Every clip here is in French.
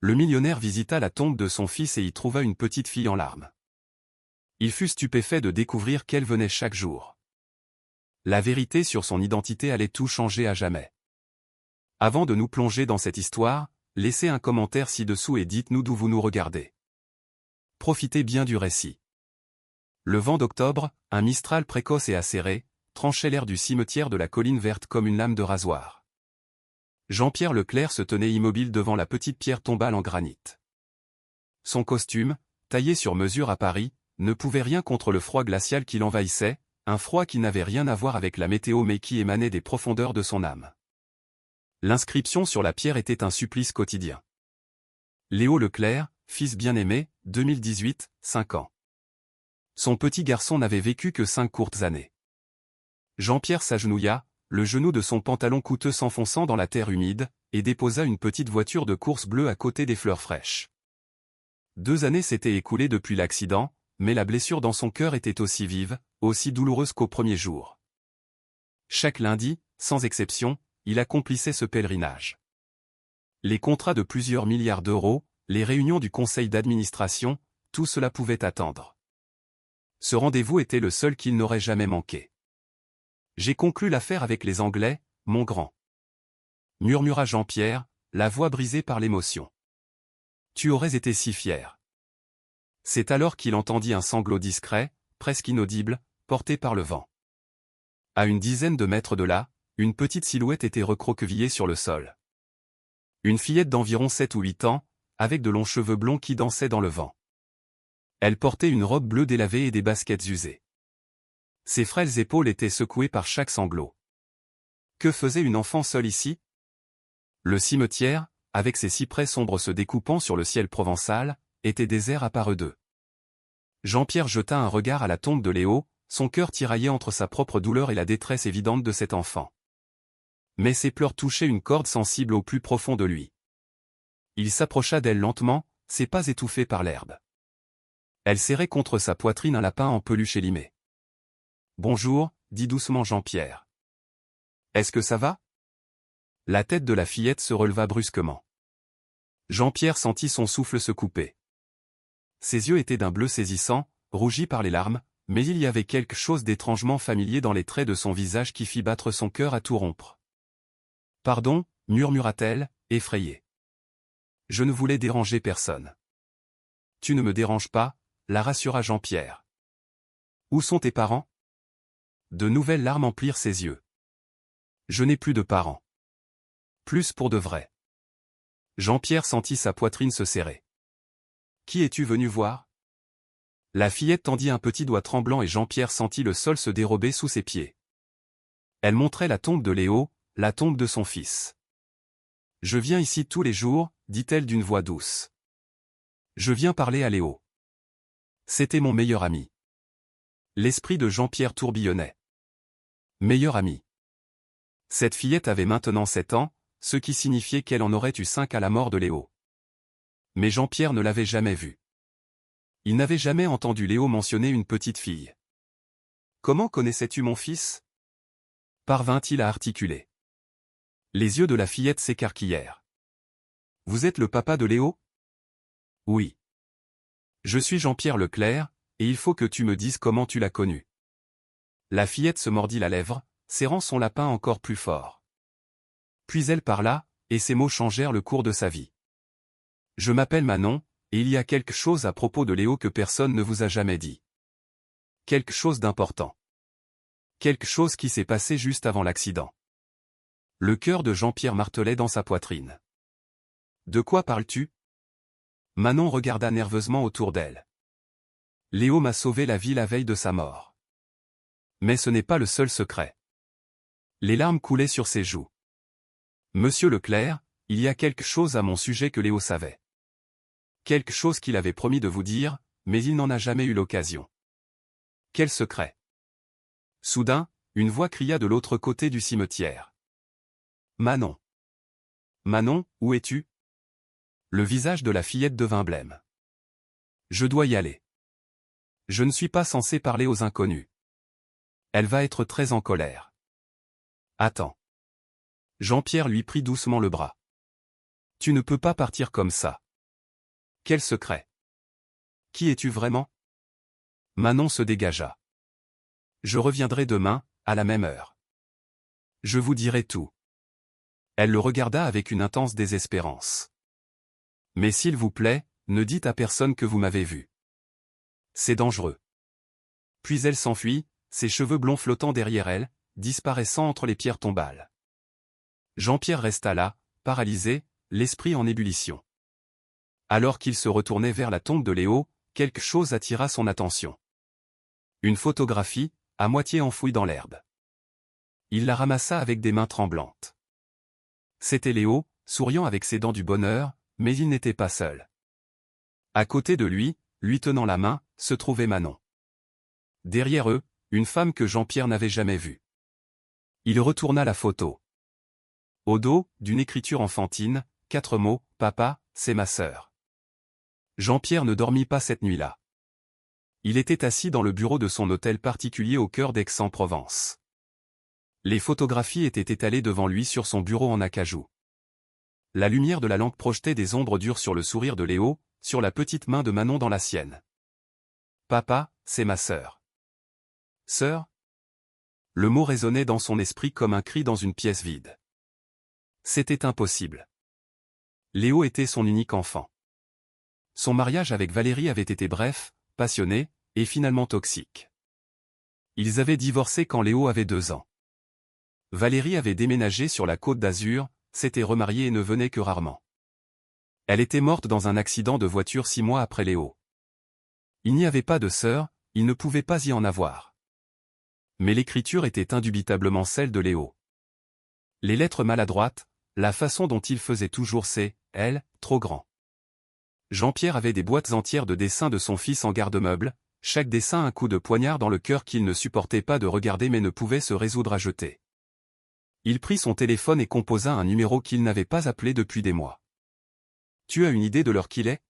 Le millionnaire visita la tombe de son fils et y trouva une petite fille en larmes. Il fut stupéfait de découvrir qu'elle venait chaque jour. La vérité sur son identité allait tout changer à jamais. Avant de nous plonger dans cette histoire, laissez un commentaire ci-dessous et dites-nous d'où vous nous regardez. Profitez bien du récit. Le vent d'octobre, un mistral précoce et acéré, tranchait l'air du cimetière de la colline verte comme une lame de rasoir. Jean-Pierre Leclerc se tenait immobile devant la petite pierre tombale en granit. Son costume, taillé sur mesure à Paris, ne pouvait rien contre le froid glacial qui l'envahissait, un froid qui n'avait rien à voir avec la météo mais qui émanait des profondeurs de son âme. L'inscription sur la pierre était un supplice quotidien. Léo Leclerc, fils bien-aimé, 2018, 5 ans. Son petit garçon n'avait vécu que 5 courtes années. Jean-Pierre s'agenouilla, le genou de son pantalon coûteux s'enfonçant dans la terre humide, et déposa une petite voiture de course bleue à côté des fleurs fraîches. 2 années s'étaient écoulées depuis l'accident, mais la blessure dans son cœur était aussi vive, aussi douloureuse qu'au premier jour. Chaque lundi, sans exception, il accomplissait ce pèlerinage. Les contrats de plusieurs milliards d'euros, les réunions du conseil d'administration, tout cela pouvait attendre. Ce rendez-vous était le seul qu'il n'aurait jamais manqué. J'ai conclu l'affaire avec les Anglais, mon grand. Murmura Jean-Pierre, la voix brisée par l'émotion. Tu aurais été si fier. C'est alors qu'il entendit un sanglot discret, presque inaudible, porté par le vent. À une dizaine de mètres de là, une petite silhouette était recroquevillée sur le sol. Une fillette d'environ 7 ou 8 ans, avec de longs cheveux blonds qui dansaient dans le vent. Elle portait une robe bleue délavée et des baskets usées. Ses frêles épaules étaient secouées par chaque sanglot. Que faisait une enfant seule ici? Le cimetière, avec ses cyprès sombres se découpant sur le ciel provençal, était désert à part eux deux. Jean-Pierre jeta un regard à la tombe de Léo, son cœur tiraillé entre sa propre douleur et la détresse évidente de cet enfant. Mais ses pleurs touchaient une corde sensible au plus profond de lui. Il s'approcha d'elle lentement, ses pas étouffés par l'herbe. Elle serrait contre sa poitrine un lapin en peluche élimé. « Bonjour », dit doucement Jean-Pierre. « Est-ce que ça va ?» La tête de la fillette se releva brusquement. Jean-Pierre sentit son souffle se couper. Ses yeux étaient d'un bleu saisissant, rougis par les larmes, mais il y avait quelque chose d'étrangement familier dans les traits de son visage qui fit battre son cœur à tout rompre. « Pardon », murmura-t-elle, effrayée. « Je ne voulais déranger personne. »« Tu ne me déranges pas », la rassura Jean-Pierre. « Où sont tes parents ?» De nouvelles larmes emplirent ses yeux. « Je n'ai plus de parents. »« Plus pour de vrai. » Jean-Pierre sentit sa poitrine se serrer. « Qui es-tu venu voir ?» La fillette tendit un petit doigt tremblant et Jean-Pierre sentit le sol se dérober sous ses pieds. Elle montrait la tombe de Léo, la tombe de son fils. « Je viens ici tous les jours, » dit-elle d'une voix douce. « Je viens parler à Léo. C'était mon meilleur ami. » L'esprit de Jean-Pierre tourbillonnait. Meilleur ami. Cette fillette avait maintenant 7 ans, ce qui signifiait qu'elle en aurait eu 5 à la mort de Léo. Mais Jean-Pierre ne l'avait jamais vue. Il n'avait jamais entendu Léo mentionner une petite fille. « Comment connaissais-tu mon fils ?» parvint-il à articuler. Les yeux de la fillette s'écarquillèrent. « Vous êtes le papa de Léo ?» Oui. Je suis Jean-Pierre Leclerc, et il faut que tu me dises comment tu l'as connu. La fillette se mordit la lèvre, serrant son lapin encore plus fort. Puis elle parla, et ses mots changèrent le cours de sa vie. Je m'appelle Manon, et il y a quelque chose à propos de Léo que personne ne vous a jamais dit. Quelque chose d'important. Quelque chose qui s'est passé juste avant l'accident. Le cœur de Jean-Pierre martelait dans sa poitrine. De quoi parles-tu ? Manon regarda nerveusement autour d'elle. Léo m'a sauvé la vie la veille de sa mort. Mais ce n'est pas le seul secret. Les larmes coulaient sur ses joues. Monsieur Leclerc, il y a quelque chose à mon sujet que Léo savait. Quelque chose qu'il avait promis de vous dire, mais il n'en a jamais eu l'occasion. Quel secret ? Soudain, une voix cria de l'autre côté du cimetière. Manon. Manon, où es-tu ? Le visage de la fillette devint blême. Je dois y aller. Je ne suis pas censé parler aux inconnus. Elle va être très en colère. Attends. Jean-Pierre lui prit doucement le bras. Tu ne peux pas partir comme ça. Quel secret? Qui es-tu vraiment? Manon se dégagea. Je reviendrai demain, à la même heure. Je vous dirai tout. Elle le regarda avec une intense désespérance. Mais s'il vous plaît, ne dites à personne que vous m'avez vu. C'est dangereux. Puis elle s'enfuit, ses cheveux blonds flottant derrière elle, disparaissant entre les pierres tombales. Jean-Pierre resta là, paralysé, l'esprit en ébullition. Alors qu'il se retournait vers la tombe de Léo, quelque chose attira son attention. Une photographie, à moitié enfouie dans l'herbe. Il la ramassa avec des mains tremblantes. C'était Léo, souriant avec ses dents du bonheur, mais il n'était pas seul. À côté de lui, lui tenant la main, se trouvait Manon. Derrière eux, une femme que Jean-Pierre n'avait jamais vue. Il retourna la photo. Au dos, d'une écriture enfantine, 4 mots, « Papa, c'est ma sœur ». Jean-Pierre ne dormit pas cette nuit-là. Il était assis dans le bureau de son hôtel particulier au cœur d'Aix-en-Provence. Les photographies étaient étalées devant lui sur son bureau en acajou. La lumière de la lampe projetait des ombres dures sur le sourire de Léo, sur la petite main de Manon dans la sienne. « Papa, c'est ma sœur. » Sœur? Le mot résonnait dans son esprit comme un cri dans une pièce vide. C'était impossible. Léo était son unique enfant. Son mariage avec Valérie avait été bref, passionné, et finalement toxique. Ils avaient divorcé quand Léo avait 2 ans. Valérie avait déménagé sur la Côte d'Azur, s'était remariée et ne venait que rarement. Elle était morte dans un accident de voiture 6 mois après Léo. Il n'y avait pas de sœur, il ne pouvait pas y en avoir. Mais l'écriture était indubitablement celle de Léo. Les lettres maladroites, la façon dont il faisait toujours ses « elle », trop grand. Jean-Pierre avait des boîtes entières de dessins de son fils en garde-meuble, chaque dessin un coup de poignard dans le cœur qu'il ne supportait pas de regarder mais ne pouvait se résoudre à jeter. Il prit son téléphone et composa un numéro qu'il n'avait pas appelé depuis des mois. « Tu as une idée de l'heure qu'il est ?»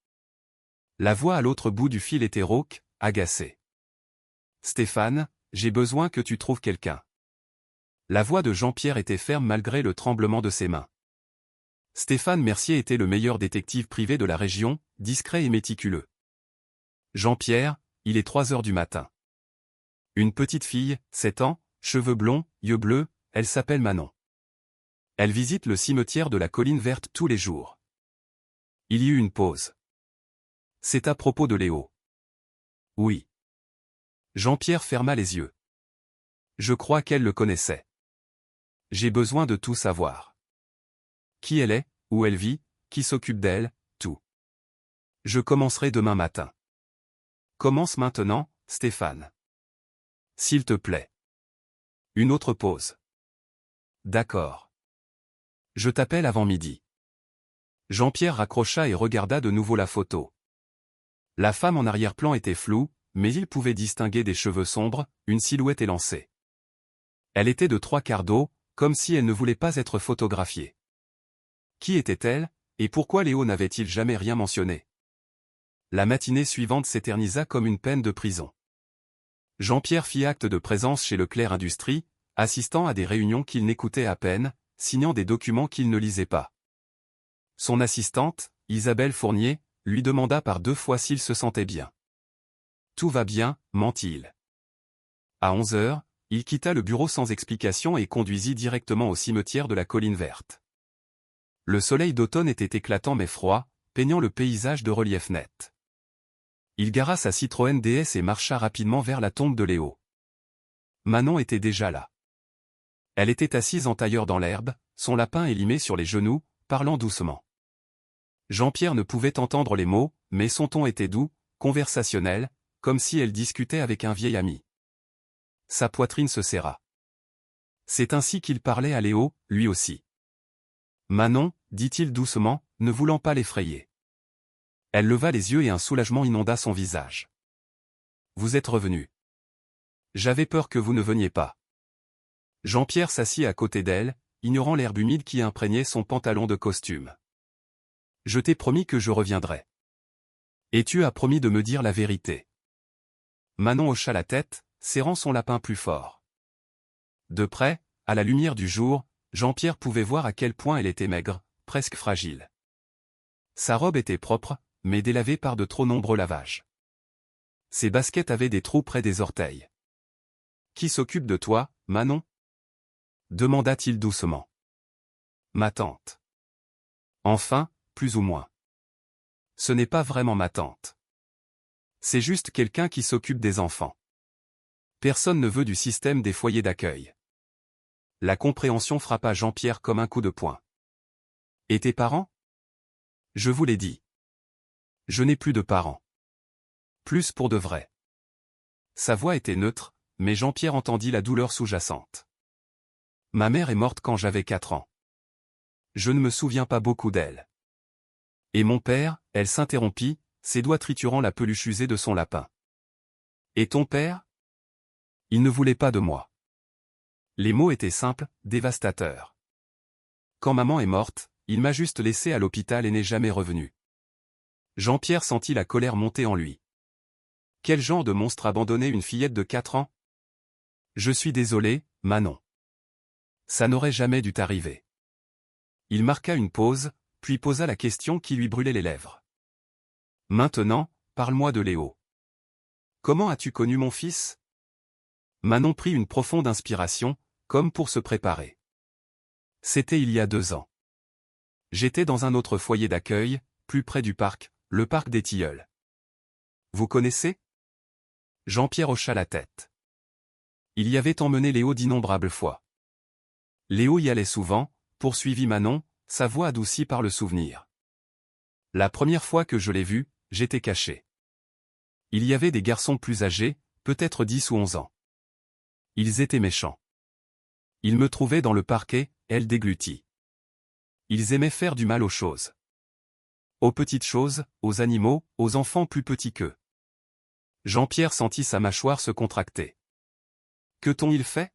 La voix à l'autre bout du fil était rauque, agacée. « Stéphane, j'ai besoin que tu trouves quelqu'un. » La voix de Jean-Pierre était ferme malgré le tremblement de ses mains. Stéphane Mercier était le meilleur détective privé de la région, discret et méticuleux. « Jean-Pierre, il est 3 heures du matin. Une petite fille, 7 ans, cheveux blonds, yeux bleus, elle s'appelle Manon. Elle visite le cimetière de la Colline Verte tous les jours. » Il y eut une pause. « C'est à propos de Léo. » « Oui. » Jean-Pierre ferma les yeux. « Je crois qu'elle le connaissait. J'ai besoin de tout savoir. Qui elle est, où elle vit, qui s'occupe d'elle, tout. Je commencerai demain matin. Commence maintenant, Stéphane. S'il te plaît. » Une autre pause. « D'accord. Je t'appelle avant midi. » Jean-Pierre raccrocha et regarda de nouveau la photo. La femme en arrière-plan était floue, mais il pouvait distinguer des cheveux sombres, une silhouette élancée. Elle était de 3/4 d'eau, comme si elle ne voulait pas être photographiée. Qui était-elle, et pourquoi Léo n'avait-il jamais rien mentionné? La matinée suivante s'éternisa comme une peine de prison. Jean-Pierre fit acte de présence chez Leclerc Industries, assistant à des réunions qu'il n'écoutait à peine, signant des documents qu'il ne lisait pas. Son assistante, Isabelle Fournier, lui demanda par 2 fois s'il se sentait bien. « Tout va bien, mentit-il. » À 11 heures, il quitta le bureau sans explication et conduisit directement au cimetière de la Colline Verte. Le soleil d'automne était éclatant mais froid, peignant le paysage de relief net. Il gara sa Citroën DS et marcha rapidement vers la tombe de Léo. Manon était déjà là. Elle était assise en tailleur dans l'herbe, son lapin élimé sur les genoux, parlant doucement. Jean-Pierre ne pouvait entendre les mots, mais son ton était doux, conversationnel, comme si elle discutait avec un vieil ami. Sa poitrine se serra. C'est ainsi qu'il parlait à Léo, lui aussi. « Manon, » dit-il doucement, ne voulant pas l'effrayer. Elle leva les yeux et un soulagement inonda son visage. « Vous êtes revenu. J'avais peur que vous ne veniez pas. » Jean-Pierre s'assit à côté d'elle, ignorant l'herbe humide qui imprégnait son pantalon de costume. « Je t'ai promis que je reviendrais. Et tu as promis de me dire la vérité. » Manon hocha la tête, serrant son lapin plus fort. De près, à la lumière du jour, Jean-Pierre pouvait voir à quel point elle était maigre, presque fragile. Sa robe était propre, mais délavées par de trop nombreux lavages. Ses baskets avaient des trous près des orteils. « Qui s'occupe de toi, Manon ?» demanda-t-il doucement. « Ma tante. » Enfin, plus ou moins. Ce n'est pas vraiment ma tante. C'est juste quelqu'un qui s'occupe des enfants. Personne ne veut du système des foyers d'accueil. La compréhension frappa Jean-Pierre comme un coup de poing. « Et tes parents ? » Je vous l'ai dit. Je n'ai plus de parents. Plus pour de vrai. Sa voix était neutre, mais Jean-Pierre entendit la douleur sous-jacente. Ma mère est morte quand j'avais 4 ans. Je ne me souviens pas beaucoup d'elle. Et mon père, elle s'interrompit, ses doigts triturant la peluche usée de son lapin. Et ton père ? Il ne voulait pas de moi. Les mots étaient simples, dévastateurs. Quand maman est morte, il m'a juste laissé à l'hôpital et n'est jamais revenu. Jean-Pierre sentit la colère monter en lui. Quel genre de monstre abandonnait une fillette de 4 ans ? Je suis désolé, Manon. Ça n'aurait jamais dû t'arriver. Il marqua une pause, puis posa la question qui lui brûlait les lèvres. Maintenant, parle-moi de Léo. Comment as-tu connu mon fils ? Manon prit une profonde inspiration, comme pour se préparer. C'était il y a 2 ans. J'étais dans un autre foyer d'accueil, plus près du parc, le parc des Tilleuls. Vous connaissez ? Jean-Pierre hocha la tête. Il y avait emmené Léo d'innombrables fois. Léo y allait souvent, poursuivit Manon, sa voix adoucie par le souvenir. La première fois que je l'ai vu, j'étais caché. Il y avait des garçons plus âgés, peut-être 10 ou 11 ans. Ils étaient méchants. Ils me trouvaient dans le parquet, elle déglutit. Ils aimaient faire du mal aux choses. Aux petites choses, aux animaux, aux enfants plus petits qu'eux. Jean-Pierre sentit sa mâchoire se contracter. Que t'ont-ils fait ?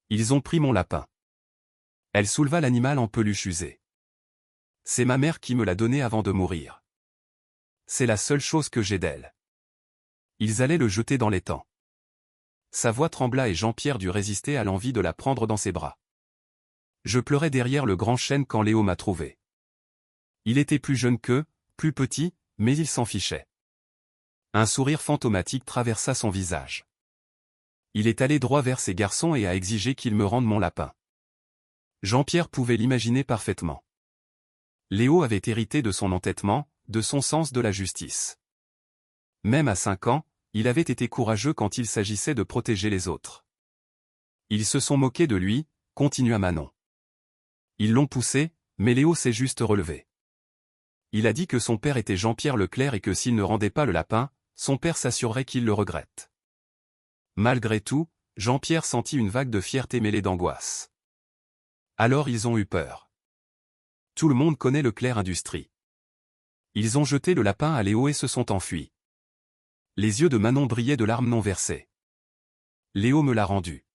Ils ont pris mon lapin. Elle souleva l'animal en peluche usée. C'est ma mère qui me l'a donné avant de mourir. C'est la seule chose que j'ai d'elle. Ils allaient le jeter dans l'étang. Sa voix trembla et Jean-Pierre dut résister à l'envie de la prendre dans ses bras. Je pleurais derrière le grand chêne quand Léo m'a trouvé. Il était plus jeune qu'eux, plus petit, mais il s'en fichait. Un sourire fantomatique traversa son visage. Il est allé droit vers ces garçons et a exigé qu'ils me rendent mon lapin. Jean-Pierre pouvait l'imaginer parfaitement. Léo avait hérité de son entêtement, de son sens de la justice. Même à 5 ans, il avait été courageux quand il s'agissait de protéger les autres. Ils se sont moqués de lui, continua Manon. Ils l'ont poussé, mais Léo s'est juste relevé. Il a dit que son père était Jean-Pierre Leclerc et que s'il ne rendait pas le lapin, son père s'assurerait qu'il le regrette. Malgré tout, Jean-Pierre sentit une vague de fierté mêlée d'angoisse. Alors ils ont eu peur. Tout le monde connaît Leclerc Industries. Ils ont jeté le lapin à Léo et se sont enfuis. Les yeux de Manon brillaient de larmes non versées. Léo me l'a rendu.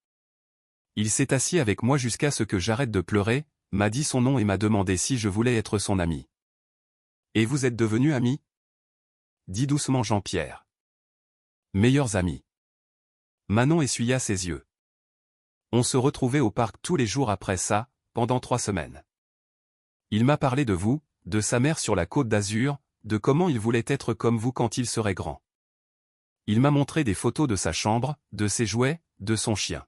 Il s'est assis avec moi jusqu'à ce que j'arrête de pleurer, m'a dit son nom et m'a demandé si je voulais être son ami. Et vous êtes devenus amis ? Dit doucement Jean-Pierre. Meilleurs amis. Manon essuya ses yeux. On se retrouvait au parc tous les jours après ça, pendant 3 semaines. Il m'a parlé de vous, de sa mère sur la Côte d'Azur, de comment il voulait être comme vous quand il serait grand. Il m'a montré des photos de sa chambre, de ses jouets, de son chien.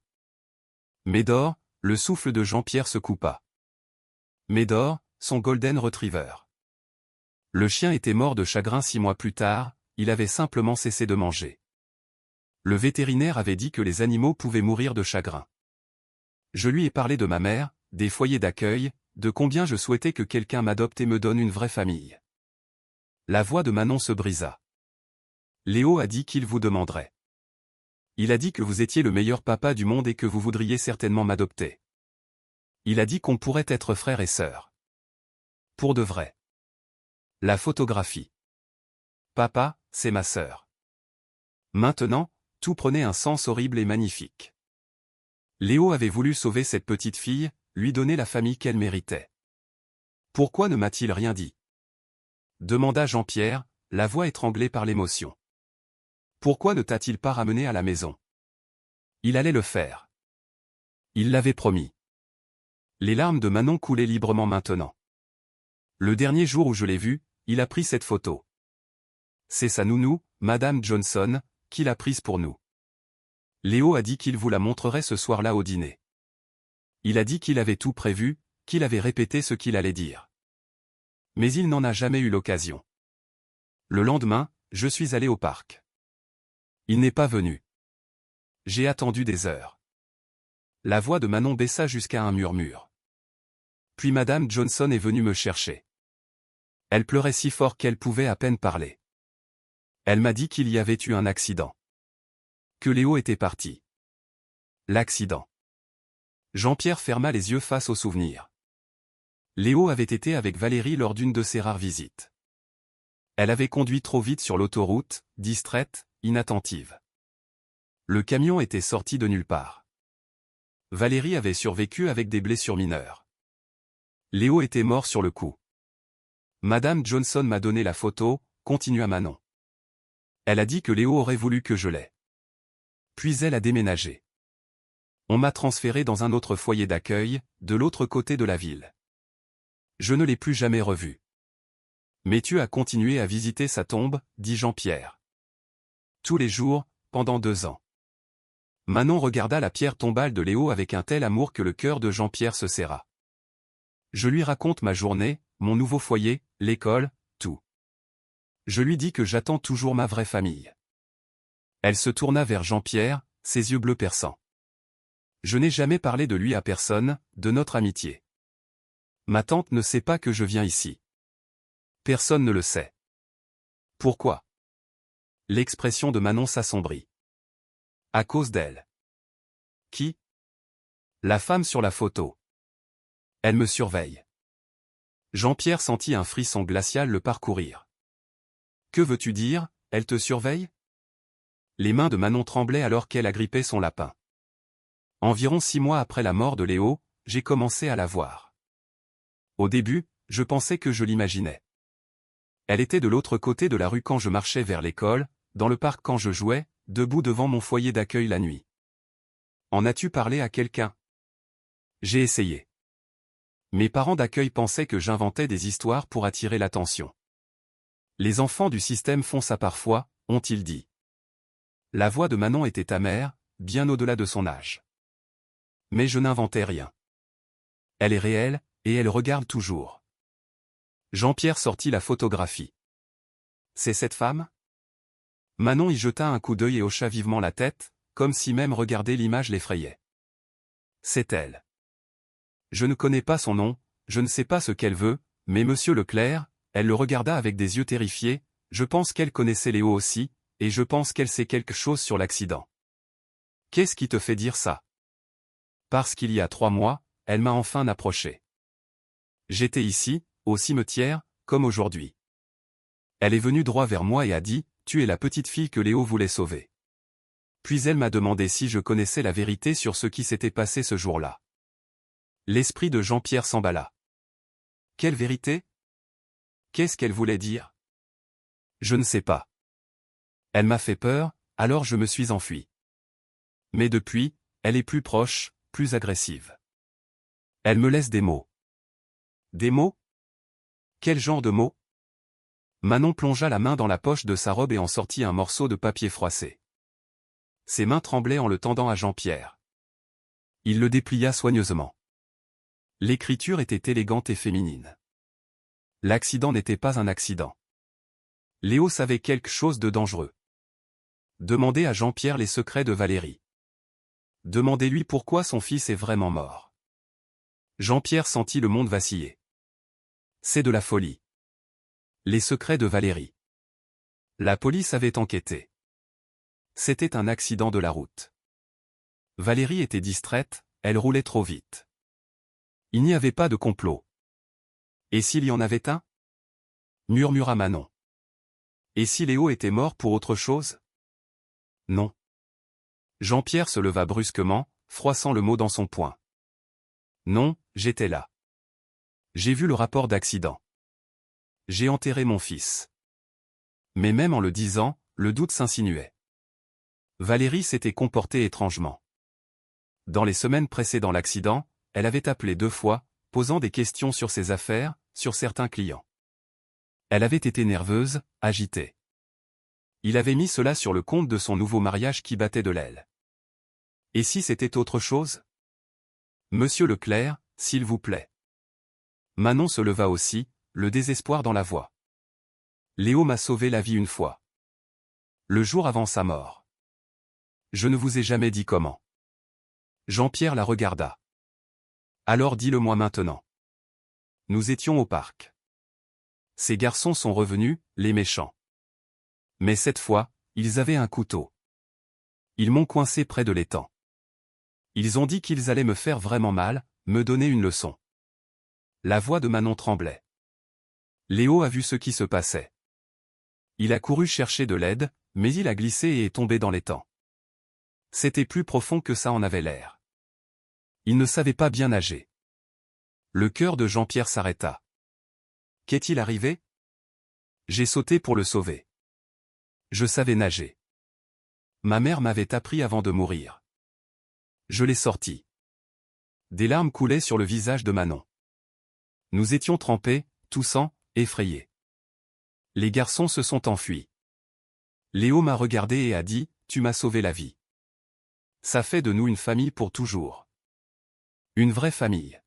Médor, le souffle de Jean-Pierre se coupa. Médor, son golden retriever. Le chien était mort de chagrin 6 mois plus tard, il avait simplement cessé de manger. Le vétérinaire avait dit que les animaux pouvaient mourir de chagrin. Je lui ai parlé de ma mère, des foyers d'accueil, de combien je souhaitais que quelqu'un m'adopte et me donne une vraie famille. La voix de Manon se brisa. Léo a dit qu'il vous demanderait. Il a dit que vous étiez le meilleur papa du monde et que vous voudriez certainement m'adopter. Il a dit qu'on pourrait être frère et sœur. Pour de vrai. La photographie. Papa, c'est ma sœur. Maintenant, tout prenait un sens horrible et magnifique. Léo avait voulu sauver cette petite fille, lui donner la famille qu'elle méritait. Pourquoi ne m'a-t-il rien dit ? Demanda Jean-Pierre, la voix étranglée par l'émotion. Pourquoi ne t'a-t-il pas ramené à la maison ? Il allait le faire. Il l'avait promis. Les larmes de Manon coulaient librement maintenant. Le dernier jour où je l'ai vu, il a pris cette photo. C'est sa nounou, Madame Johnson, qui l'a prise pour nous. Léo a dit qu'il vous la montrerait ce soir-là au dîner. Il a dit qu'il avait tout prévu, qu'il avait répété ce qu'il allait dire. Mais il n'en a jamais eu l'occasion. Le lendemain, je suis allé au parc. Il n'est pas venu. J'ai attendu des heures. La voix de Manon baissa jusqu'à un murmure. Puis Madame Johnson est venue me chercher. Elle pleurait si fort qu'elle pouvait à peine parler. Elle m'a dit qu'il y avait eu un accident. Que Léo était parti. L'accident. Jean-Pierre ferma les yeux face au souvenir. Léo avait été avec Valérie lors d'une de ses rares visites. Elle avait conduit trop vite sur l'autoroute, distraite, inattentive. Le camion était sorti de nulle part. Valérie avait survécu avec des blessures mineures. Léo était mort sur le coup. Madame Johnson m'a donné la photo, continua Manon. Elle a dit que Léo aurait voulu que je l'aie. Puis elle a déménagé. On m'a transféré dans un autre foyer d'accueil, de l'autre côté de la ville. Je ne l'ai plus jamais revu. Mais tu as continué à visiter sa tombe, dit Jean-Pierre. Tous les jours, pendant 2 ans. Manon regarda la pierre tombale de Léo avec un tel amour que le cœur de Jean-Pierre se serra. Je lui raconte ma journée, mon nouveau foyer, l'école, tout. Je lui dis que j'attends toujours ma vraie famille. Elle se tourna vers Jean-Pierre, ses yeux bleus perçants. Je n'ai jamais parlé de lui à personne, de notre amitié. Ma tante ne sait pas que je viens ici. Personne ne le sait. Pourquoi? L'expression de Manon s'assombrit. À cause d'elle. Qui? La femme sur la photo. Elle me surveille. Jean-Pierre sentit un frisson glacial le parcourir. Que veux-tu dire, elle te surveille? Les mains de Manon tremblaient alors qu'elle agrippait son lapin. Environ 6 mois après la mort de Léo, j'ai commencé à la voir. Au début, je pensais que je l'imaginais. Elle était de l'autre côté de la rue quand je marchais vers l'école, dans le parc quand je jouais, debout devant mon foyer d'accueil la nuit. En as-tu parlé à quelqu'un? J'ai essayé. Mes parents d'accueil pensaient que j'inventais des histoires pour attirer l'attention. Les enfants du système font ça parfois, ont-ils dit. La voix de Manon était amère, bien au-delà de son âge. Mais je n'inventais rien. Elle est réelle, et elle regarde toujours. Jean-Pierre sortit la photographie. C'est cette femme? Manon y jeta un coup d'œil et hocha vivement la tête, comme si même regarder l'image l'effrayait. C'est elle. Je ne connais pas son nom, je ne sais pas ce qu'elle veut, mais Monsieur Leclerc, elle le regarda avec des yeux terrifiés, je pense qu'elle connaissait Léo aussi, et je pense qu'elle sait quelque chose sur l'accident. Qu'est-ce qui te fait dire ça? Parce qu'il y a 3 mois, elle m'a enfin approché. J'étais ici, au cimetière, comme aujourd'hui. Elle est venue droit vers moi et a dit, tu es la petite fille que Léo voulait sauver. Puis elle m'a demandé si je connaissais la vérité sur ce qui s'était passé ce jour-là. L'esprit de Jean-Pierre s'emballa. Quelle vérité? Qu'est-ce qu'elle voulait dire? Je ne sais pas. Elle m'a fait peur, alors je me suis enfui. Mais depuis, elle est plus proche, plus agressive. Elle me laisse des mots. Des mots? Quel genre de mots? Manon plongea la main dans la poche de sa robe et en sortit un morceau de papier froissé. Ses mains tremblaient en le tendant à Jean-Pierre. Il le déplia soigneusement. L'écriture était élégante et féminine. L'accident n'était pas un accident. Léo savait quelque chose de dangereux. Demandez à Jean-Pierre les secrets de Valérie. Demandez-lui pourquoi son fils est vraiment mort. Jean-Pierre sentit le monde vaciller. C'est de la folie. Les secrets de Valérie. La police avait enquêté. C'était un accident de la route. Valérie était distraite, elle roulait trop vite. Il n'y avait pas de complot. Et s'il y en avait un? Murmura Manon. Et si Léo était mort pour autre chose? Non. Jean-Pierre se leva brusquement, froissant le mot dans son poing. Non, j'étais là. J'ai vu le rapport d'accident. J'ai enterré mon fils. Mais même en le disant, le doute s'insinuait. Valérie s'était comportée étrangement. Dans les semaines précédant l'accident, elle avait appelé 2 fois, posant des questions sur ses affaires, sur certains clients. Elle avait été nerveuse, agitée. Il avait mis cela sur le compte de son nouveau mariage qui battait de l'aile. Et si c'était autre chose? Monsieur Leclerc, s'il vous plaît. Manon se leva aussi, le désespoir dans la voix. Léo m'a sauvé la vie une fois. Le jour avant sa mort. Je ne vous ai jamais dit comment. Jean-Pierre la regarda. Alors dis-le-moi maintenant. Nous étions au parc. Ces garçons sont revenus, les méchants. Mais cette fois, ils avaient un couteau. Ils m'ont coincé près de l'étang. Ils ont dit qu'ils allaient me faire vraiment mal, me donner une leçon. La voix de Manon tremblait. Léo a vu ce qui se passait. Il a couru chercher de l'aide, mais il a glissé et est tombé dans l'étang. C'était plus profond que ça en avait l'air. Il ne savait pas bien nager. Le cœur de Jean-Pierre s'arrêta. Qu'est-il arrivé? J'ai sauté pour le sauver. Je savais nager. Ma mère m'avait appris avant de mourir. Je l'ai sorti. Des larmes coulaient sur le visage de Manon. Nous étions trempés, toussant, effrayés. Les garçons se sont enfuis. Léo m'a regardé et a dit, tu m'as sauvé la vie. Ça fait de nous une famille pour toujours. Une vraie famille.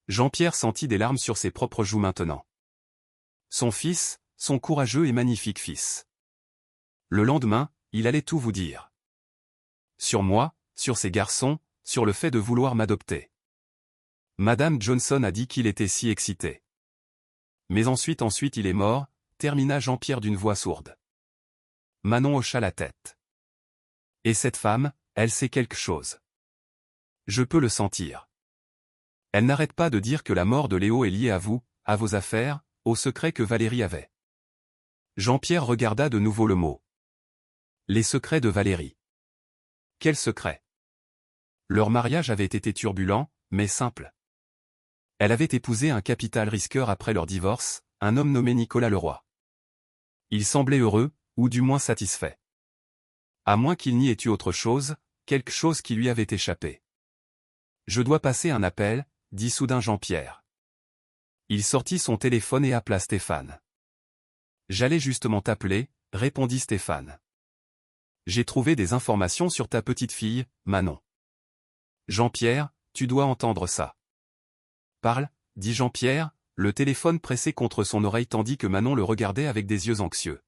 Jean-Pierre sentit des larmes sur ses propres joues maintenant. Son fils, son courageux et magnifique fils. Le lendemain, il allait tout vous dire. Sur moi, sur ces garçons, sur le fait de vouloir m'adopter. Madame Johnson a dit qu'il était si excité. Mais ensuite il est mort, termina Jean-Pierre d'une voix sourde. Manon hocha la tête. Et cette femme, elle sait quelque chose. Je peux le sentir. Elle n'arrête pas de dire que la mort de Léo est liée à vous, à vos affaires, au secret que Valérie avait. Jean-Pierre regarda de nouveau le mot. Les secrets de Valérie. Quel secret? Leur mariage avait été turbulent, mais simple. Elle avait épousé un capital risqueur après leur divorce, un homme nommé Nicolas Leroy. Il semblait heureux, ou du moins satisfait. À moins qu'il n'y ait eu autre chose, quelque chose qui lui avait échappé. Je dois passer un appel, dit soudain Jean-Pierre. Il sortit son téléphone et appela Stéphane. J'allais justement t'appeler, répondit Stéphane. J'ai trouvé des informations sur ta petite fille, Manon. Jean-Pierre, tu dois entendre ça. Parle, dit Jean-Pierre, le téléphone pressé contre son oreille tandis que Manon le regardait avec des yeux anxieux.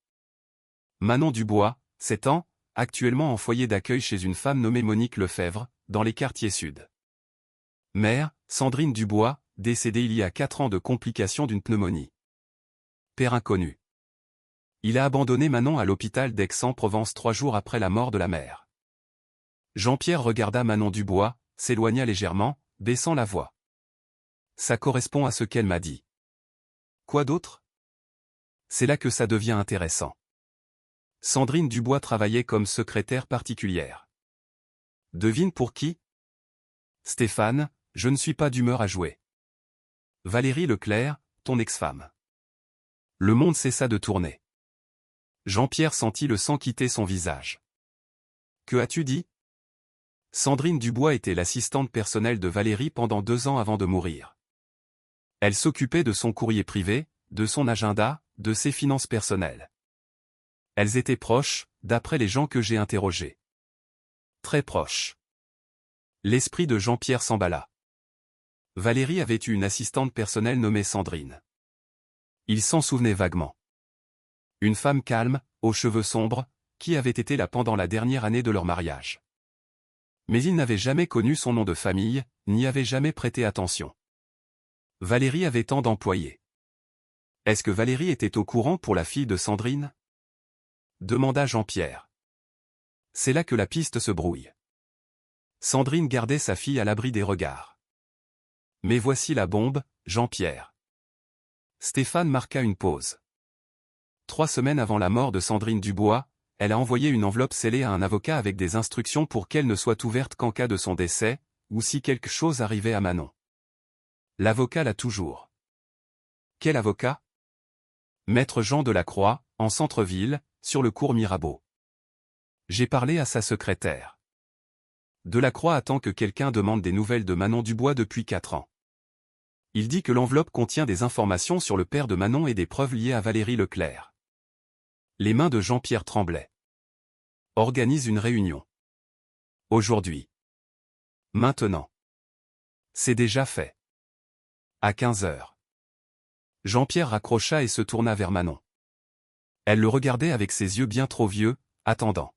Manon Dubois, 7 ans, actuellement en foyer d'accueil chez une femme nommée Monique Lefebvre, dans les quartiers sud. Mère, Sandrine Dubois, décédée il y a 4 ans de complications d'une pneumonie. Père inconnu. Il a abandonné Manon à l'hôpital d'Aix-en-Provence 3 jours après la mort de la mère. Jean-Pierre regarda Manon Dubois, s'éloigna légèrement, baissant la voix. Ça correspond à ce qu'elle m'a dit. Quoi d'autre? C'est là que ça devient intéressant. Sandrine Dubois travaillait comme secrétaire particulière. Devine pour qui? Stéphane, je ne suis pas d'humeur à jouer. Valérie Leclerc, ton ex-femme. Le monde cessa de tourner. Jean-Pierre sentit le sang quitter son visage. Que as-tu dit? Sandrine Dubois était l'assistante personnelle de Valérie pendant 2 ans avant de mourir. Elle s'occupait de son courrier privé, de son agenda, de ses finances personnelles. Elles étaient proches, d'après les gens que j'ai interrogés. Très proches. L'esprit de Jean-Pierre s'emballa. Valérie avait eu une assistante personnelle nommée Sandrine. Il s'en souvenait vaguement. Une femme calme, aux cheveux sombres, qui avait été là pendant la dernière année de leur mariage. Mais il n'avait jamais connu son nom de famille, n'y avait jamais prêté attention. Valérie avait tant d'employés. Est-ce que Valérie était au courant pour la fille de Sandrine? Demanda Jean-Pierre. C'est là que la piste se brouille. Sandrine gardait sa fille à l'abri des regards. Mais voici la bombe, Jean-Pierre. Stéphane marqua une pause. 3 semaines avant la mort de Sandrine Dubois, elle a envoyé une enveloppe scellée à un avocat avec des instructions pour qu'elle ne soit ouverte qu'en cas de son décès, ou si quelque chose arrivait à Manon. L'avocat l'a toujours. Quel avocat? Maître Jean Delacroix, en centre-ville, sur le cours Mirabeau. J'ai parlé à sa secrétaire. Delacroix attend que quelqu'un demande des nouvelles de Manon Dubois depuis 4 ans. Il dit que l'enveloppe contient des informations sur le père de Manon et des preuves liées à Valérie Leclerc. Les mains de Jean-Pierre tremblaient. Organise une réunion. Aujourd'hui. Maintenant. C'est déjà fait. À 15 heures. Jean-Pierre raccrocha et se tourna vers Manon. Elle le regardait avec ses yeux bien trop vieux, attendant.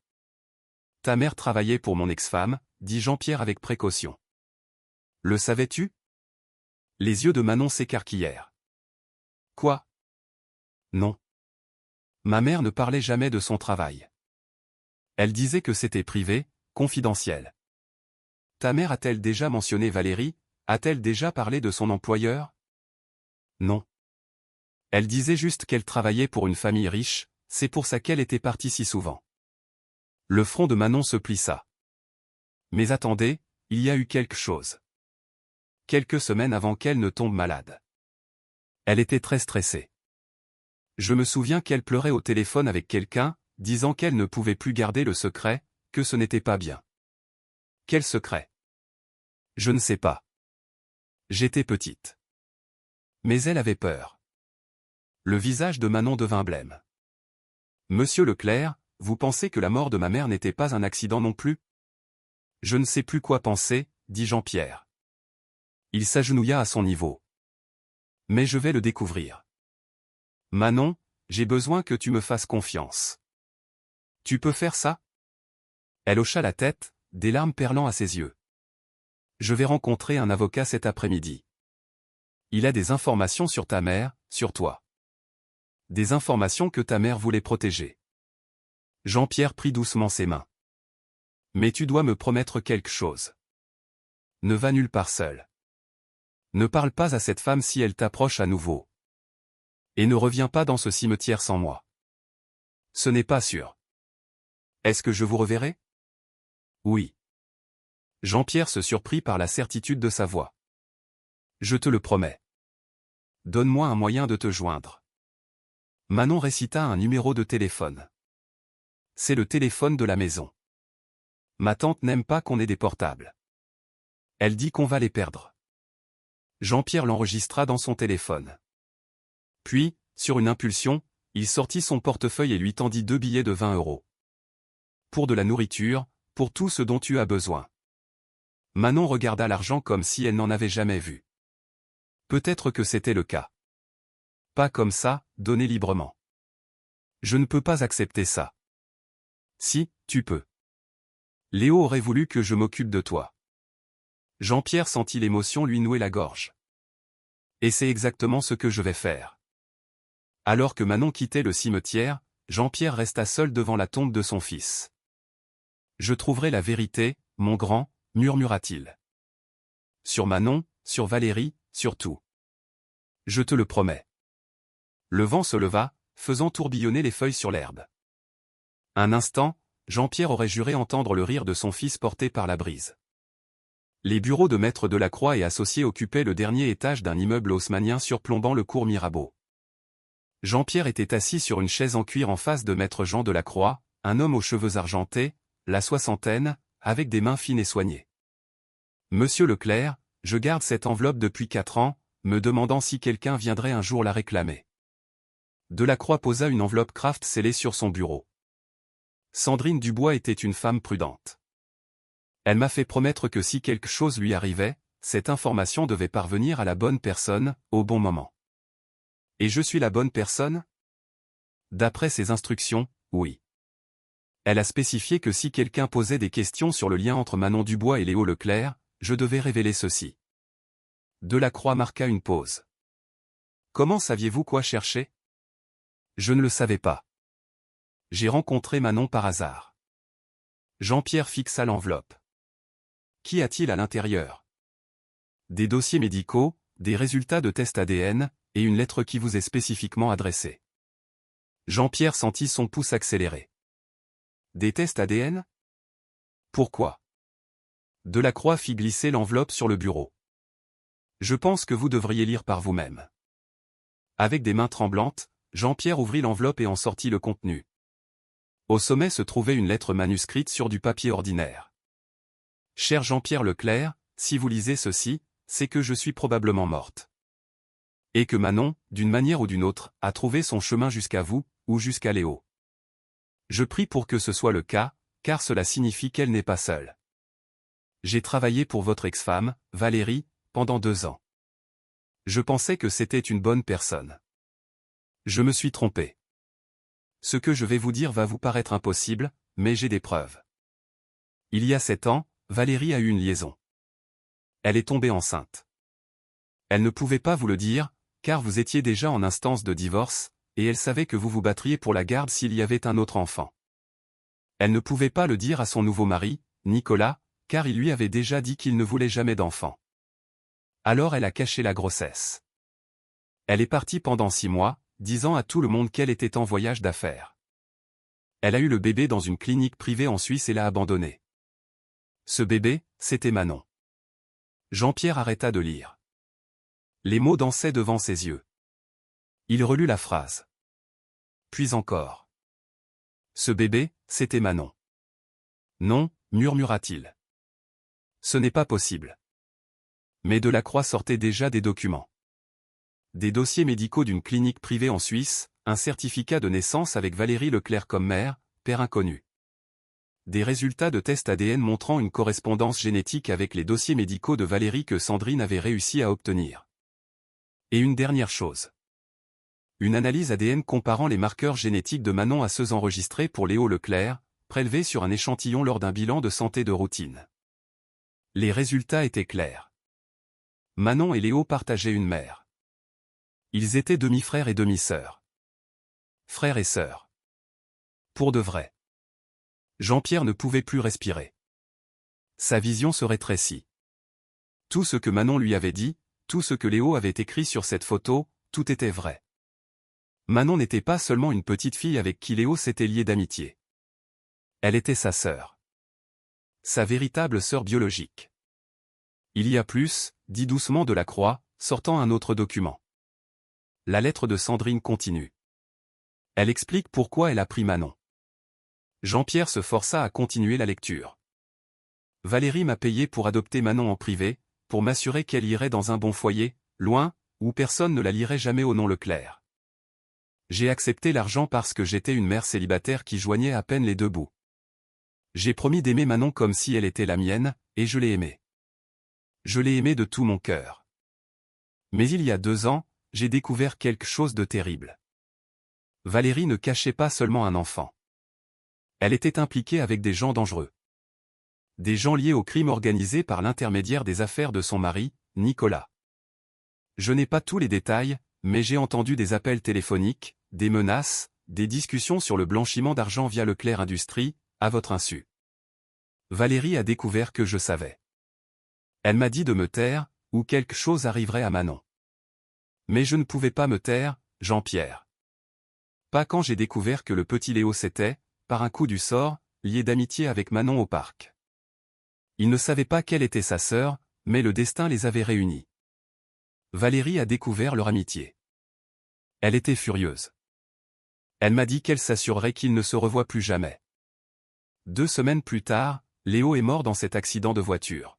Ta mère travaillait pour mon ex-femme, dit Jean-Pierre avec précaution. Le savais-tu? Les yeux de Manon s'écarquillèrent. Quoi? Non. Ma mère ne parlait jamais de son travail. Elle disait que c'était privé, confidentiel. Ta mère a-t-elle déjà mentionné Valérie? A-t-elle déjà parlé de son employeur? Non. Elle disait juste qu'elle travaillait pour une famille riche, c'est pour ça qu'elle était partie si souvent. Le front de Manon se plissa. Mais attendez, il y a eu quelque chose. Quelques semaines avant qu'elle ne tombe malade. Elle était très stressée. Je me souviens qu'elle pleurait au téléphone avec quelqu'un, disant qu'elle ne pouvait plus garder le secret, que ce n'était pas bien. Quel secret? Je ne sais pas. J'étais petite. Mais elle avait peur. Le visage de Manon devint blême. Monsieur Leclerc, vous pensez que la mort de ma mère n'était pas un accident non plus? Je ne sais plus quoi penser, dit Jean-Pierre. Il s'agenouilla à son niveau. Mais je vais le découvrir. Manon, j'ai besoin que tu me fasses confiance. Tu peux faire ça? Elle hocha la tête, des larmes perlant à ses yeux. Je vais rencontrer un avocat cet après-midi. Il a des informations sur ta mère, sur toi. Des informations que ta mère voulait protéger. Jean-Pierre prit doucement ses mains. Mais tu dois me promettre quelque chose. Ne va nulle part seul. Ne parle pas à cette femme si elle t'approche à nouveau. Et ne reviens pas dans ce cimetière sans moi. Ce n'est pas sûr. Est-ce que je vous reverrai? Oui. Jean-Pierre se surprit par la certitude de sa voix. Je te le promets. Donne-moi un moyen de te joindre. Manon récita un numéro de téléphone. C'est le téléphone de la maison. Ma tante n'aime pas qu'on ait des portables. Elle dit qu'on va les perdre. Jean-Pierre l'enregistra dans son téléphone. Puis, sur une impulsion, il sortit son portefeuille et lui tendit 2 billets de 20 €. Pour de la nourriture, pour tout ce dont tu as besoin. Manon regarda l'argent comme si elle n'en avait jamais vu. Peut-être que c'était le cas. Pas comme ça, donné librement. Je ne peux pas accepter ça. Si, tu peux. Léo aurait voulu que je m'occupe de toi. Jean-Pierre sentit l'émotion lui nouer la gorge. Et c'est exactement ce que je vais faire. Alors que Manon quittait le cimetière, Jean-Pierre resta seul devant la tombe de son fils. Je trouverai la vérité, mon grand, murmura-t-il. Sur Manon, sur Valérie, sur tout. Je te le promets. Le vent se leva, faisant tourbillonner les feuilles sur l'herbe. Un instant, Jean-Pierre aurait juré entendre le rire de son fils porté par la brise. Les bureaux de Maître Delacroix et associés occupaient le dernier étage d'un immeuble haussmannien surplombant le cours Mirabeau. Jean-Pierre était assis sur une chaise en cuir en face de Maître Jean Delacroix, un homme aux cheveux argentés, la soixantaine, avec des mains fines et soignées. Monsieur Leclerc, je garde cette enveloppe depuis 4 ans, me demandant si quelqu'un viendrait un jour la réclamer. Delacroix posa une enveloppe Kraft scellée sur son bureau. Sandrine Dubois était une femme prudente. Elle m'a fait promettre que si quelque chose lui arrivait, cette information devait parvenir à la bonne personne, au bon moment. Et je suis la bonne personne? D'après ses instructions, oui. Elle a spécifié que si quelqu'un posait des questions sur le lien entre Manon Dubois et Léo Leclerc, je devais révéler ceci. Delacroix marqua une pause. Comment saviez-vous quoi chercher? Je ne le savais pas. J'ai rencontré Manon par hasard. Jean-Pierre fixa l'enveloppe. Qu'y a-t-il à l'intérieur? Des dossiers médicaux, des résultats de tests ADN, et une lettre qui vous est spécifiquement adressée. Jean-Pierre sentit son pouce accélérer. Des tests ADN? Pourquoi? Delacroix fit glisser l'enveloppe sur le bureau. Je pense que vous devriez lire par vous-même. Avec des mains tremblantes, Jean-Pierre ouvrit l'enveloppe et en sortit le contenu. Au sommet se trouvait une lettre manuscrite sur du papier ordinaire. Cher Jean-Pierre Leclerc, si vous lisez ceci, c'est que je suis probablement morte. Et que Manon, d'une manière ou d'une autre, a trouvé son chemin jusqu'à vous, ou jusqu'à Léo. Je prie pour que ce soit le cas, car cela signifie qu'elle n'est pas seule. J'ai travaillé pour votre ex-femme, Valérie, pendant 2 ans. Je pensais que c'était une bonne personne. Je me suis trompé. Ce que je vais vous dire va vous paraître impossible, mais j'ai des preuves. Il y a 7 ans, Valérie a eu une liaison. Elle est tombée enceinte. Elle ne pouvait pas vous le dire, car vous étiez déjà en instance de divorce, et elle savait que vous vous battriez pour la garde s'il y avait un autre enfant. Elle ne pouvait pas le dire à son nouveau mari, Nicolas, car il lui avait déjà dit qu'il ne voulait jamais d'enfant. Alors elle a caché la grossesse. Elle est partie pendant 6 mois, disant à tout le monde qu'elle était en voyage d'affaires. Elle a eu le bébé dans une clinique privée en Suisse et l'a abandonné. Ce bébé, c'était Manon. Jean-Pierre arrêta de lire. Les mots dansaient devant ses yeux. Il relut la phrase. Puis encore. Ce bébé, c'était Manon. Non, murmura-t-il. Ce n'est pas possible. Mais Delacroix sortait déjà des documents. Des dossiers médicaux d'une clinique privée en Suisse, un certificat de naissance avec Valérie Leclerc comme mère, père inconnu. Des résultats de tests ADN montrant une correspondance génétique avec les dossiers médicaux de Valérie que Sandrine avait réussi à obtenir. Et une dernière chose. Une analyse ADN comparant les marqueurs génétiques de Manon à ceux enregistrés pour Léo Leclerc, prélevés sur un échantillon lors d'un bilan de santé de routine. Les résultats étaient clairs. Manon et Léo partageaient une mère. Ils étaient demi-frères et demi-sœurs. Frères et sœurs. Pour de vrai. Jean-Pierre ne pouvait plus respirer. Sa vision se rétrécit. Tout ce que Manon lui avait dit, tout ce que Léo avait écrit sur cette photo, tout était vrai. Manon n'était pas seulement une petite fille avec qui Léo s'était lié d'amitié. Elle était sa sœur. Sa véritable sœur biologique. Il y a plus, dit doucement Delacroix, sortant un autre document. La lettre de Sandrine continue. Elle explique pourquoi elle a pris Manon. Jean-Pierre se força à continuer la lecture. Valérie m'a payé pour adopter Manon en privé, pour m'assurer qu'elle irait dans un bon foyer, loin, où personne ne la lirait jamais au nom Leclerc. J'ai accepté l'argent parce que j'étais une mère célibataire qui joignait à peine les deux bouts. J'ai promis d'aimer Manon comme si elle était la mienne, et je l'ai aimée. Je l'ai aimée de tout mon cœur. Mais il y a 2 ans, j'ai découvert quelque chose de terrible. Valérie ne cachait pas seulement un enfant. Elle était impliquée avec des gens dangereux. Des gens liés au crime organisé par l'intermédiaire des affaires de son mari, Nicolas. Je n'ai pas tous les détails, mais j'ai entendu des appels téléphoniques, des menaces, des discussions sur le blanchiment d'argent via Leclerc Industries, à votre insu. Valérie a découvert que je savais. Elle m'a dit de me taire, ou quelque chose arriverait à Manon. Mais je ne pouvais pas me taire, Jean-Pierre. Pas quand j'ai découvert que le petit Léo s'était, par un coup du sort, lié d'amitié avec Manon au parc. Il ne savait pas quelle était sa sœur, mais le destin les avait réunis. Valérie a découvert leur amitié. Elle était furieuse. Elle m'a dit qu'elle s'assurerait qu'ils ne se revoient plus jamais. 2 semaines plus tard, Léo est mort dans cet accident de voiture.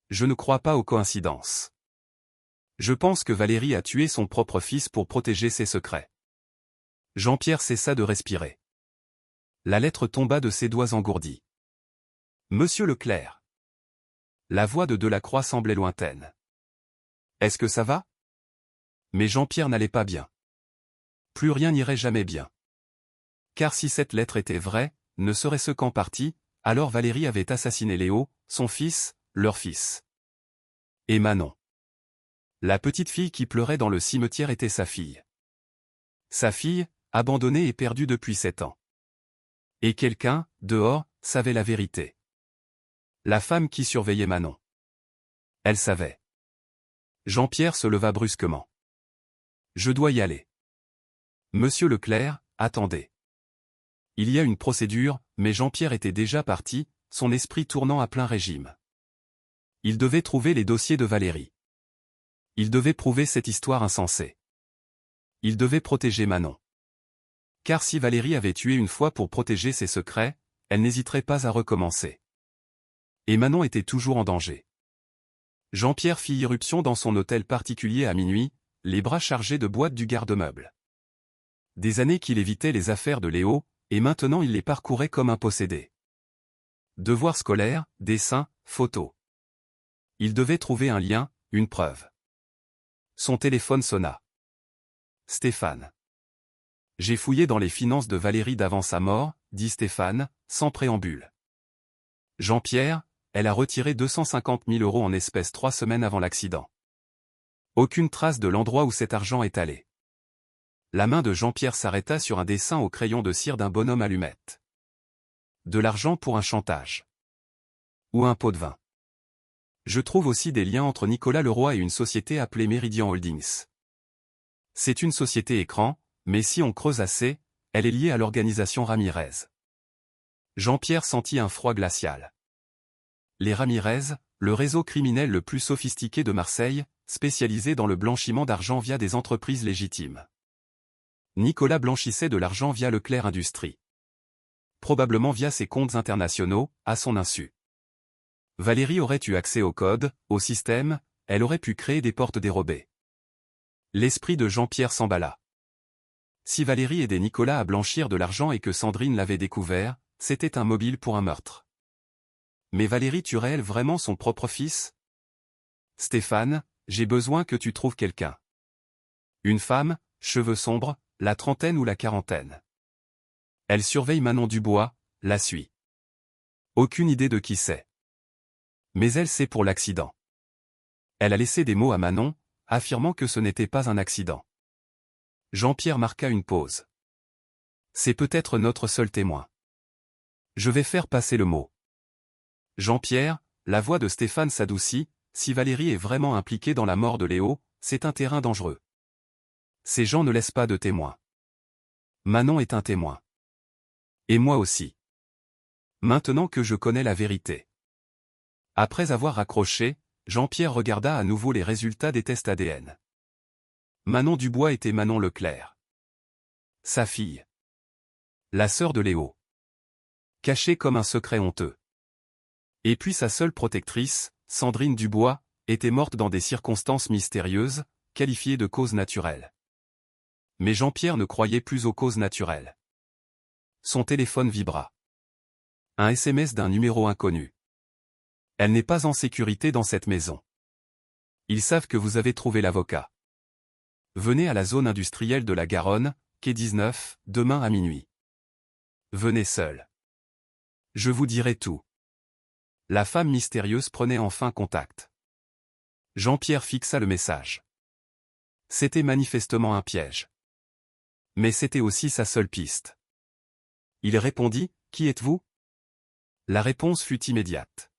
Je ne crois pas aux coïncidences. Je pense que Valérie a tué son propre fils pour protéger ses secrets. Jean-Pierre cessa de respirer. La lettre tomba de ses doigts engourdis. Monsieur Leclerc. La voix de Delacroix semblait lointaine. Est-ce que ça va? Mais Jean-Pierre n'allait pas bien. Plus rien n'irait jamais bien. Car si cette lettre était vraie, ne serait-ce qu'en partie, alors Valérie avait assassiné Léo, son fils, leur fils. Et Manon. La petite fille qui pleurait dans le cimetière était sa fille. Sa fille, abandonnée et perdue depuis 7 ans. Et quelqu'un, dehors, savait la vérité. La femme qui surveillait Manon. Elle savait. Jean-Pierre se leva brusquement. Je dois y aller. Monsieur Leclerc, attendez. Il y a une procédure, mais Jean-Pierre était déjà parti, son esprit tournant à plein régime. Il devait trouver les dossiers de Valérie. Il devait prouver cette histoire insensée. Il devait protéger Manon. Car si Valérie avait tué une fois pour protéger ses secrets, elle n'hésiterait pas à recommencer. Et Manon était toujours en danger. Jean-Pierre fit irruption dans son hôtel particulier à minuit, les bras chargés de boîtes du garde-meuble. Des années qu'il évitait les affaires de Léo, et maintenant il les parcourait comme un possédé. Devoirs scolaires, dessins, photos. Il devait trouver un lien, une preuve. Son téléphone sonna. Stéphane. J'ai fouillé dans les finances de Valérie d'avant sa mort, dit Stéphane, sans préambule. Jean-Pierre, elle a retiré 250 000 € en espèces 3 semaines avant l'accident. Aucune trace de l'endroit où cet argent est allé. La main de Jean-Pierre s'arrêta sur un dessin au crayon de cire d'un bonhomme allumette. De l'argent pour un chantage. Ou un pot de vin. Je trouve aussi des liens entre Nicolas Leroy et une société appelée Meridian Holdings. C'est une société écran, mais si on creuse assez, elle est liée à l'organisation Ramirez. Jean-Pierre sentit un froid glacial. Les Ramirez, le réseau criminel le plus sophistiqué de Marseille, spécialisé dans le blanchiment d'argent via des entreprises légitimes. Nicolas blanchissait de l'argent via Leclerc Industries. Probablement via ses comptes internationaux, à son insu. Valérie aurait eu accès au code, au système, elle aurait pu créer des portes dérobées. L'esprit de Jean-Pierre s'emballa. Si Valérie aidait Nicolas à blanchir de l'argent et que Sandrine l'avait découvert, c'était un mobile pour un meurtre. Mais Valérie tuerait-elle vraiment son propre fils? Stéphane, j'ai besoin que tu trouves quelqu'un. Une femme, cheveux sombres, la trentaine ou la quarantaine. Elle surveille Manon Dubois, la suit. Aucune idée de qui c'est. Mais elle sait pour l'accident. Elle a laissé des mots à Manon, affirmant que ce n'était pas un accident. Jean-Pierre marqua une pause. C'est peut-être notre seul témoin. Je vais faire passer le mot. Jean-Pierre, la voix de Stéphane s'adoucit, si Valérie est vraiment impliquée dans la mort de Léo, c'est un terrain dangereux. Ces gens ne laissent pas de témoins. Manon est un témoin. Et moi aussi. Maintenant que je connais la vérité. Après avoir raccroché, Jean-Pierre regarda à nouveau les résultats des tests ADN. Manon Dubois était Manon Leclerc. Sa fille. La sœur de Léo. Cachée comme un secret honteux. Et puis sa seule protectrice, Sandrine Dubois, était morte dans des circonstances mystérieuses, qualifiées de causes naturelles. Mais Jean-Pierre ne croyait plus aux causes naturelles. Son téléphone vibra. Un SMS d'un numéro inconnu. Elle n'est pas en sécurité dans cette maison. Ils savent que vous avez trouvé l'avocat. Venez à la zone industrielle de la Garonne, quai 19, demain à minuit. Venez seul. Je vous dirai tout. La femme mystérieuse prenait enfin contact. Jean-Pierre fixa le message. C'était manifestement un piège. Mais c'était aussi sa seule piste. Il répondit, « Qui êtes-vous » La réponse fut immédiate.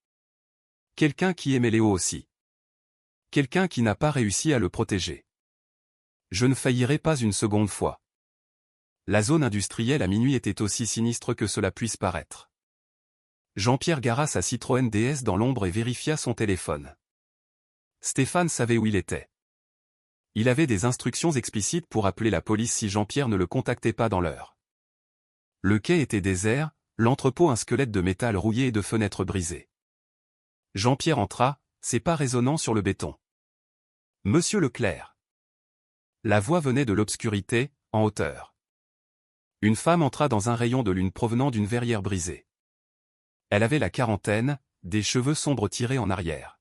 Quelqu'un qui aimait Léo aussi. Quelqu'un qui n'a pas réussi à le protéger. Je ne faillirai pas une seconde fois. La zone industrielle à minuit était aussi sinistre que cela puisse paraître. Jean-Pierre gara sa Citroën DS dans l'ombre et vérifia son téléphone. Stéphane savait où il était. Il avait des instructions explicites pour appeler la police si Jean-Pierre ne le contactait pas dans l'heure. Le quai était désert, l'entrepôt un squelette de métal rouillé et de fenêtres brisées. Jean-Pierre entra, ses pas résonnant sur le béton. « Monsieur Leclerc !» La voix venait de l'obscurité, en hauteur. Une femme entra dans un rayon de lune provenant d'une verrière brisée. Elle avait la quarantaine, des cheveux sombres tirés en arrière.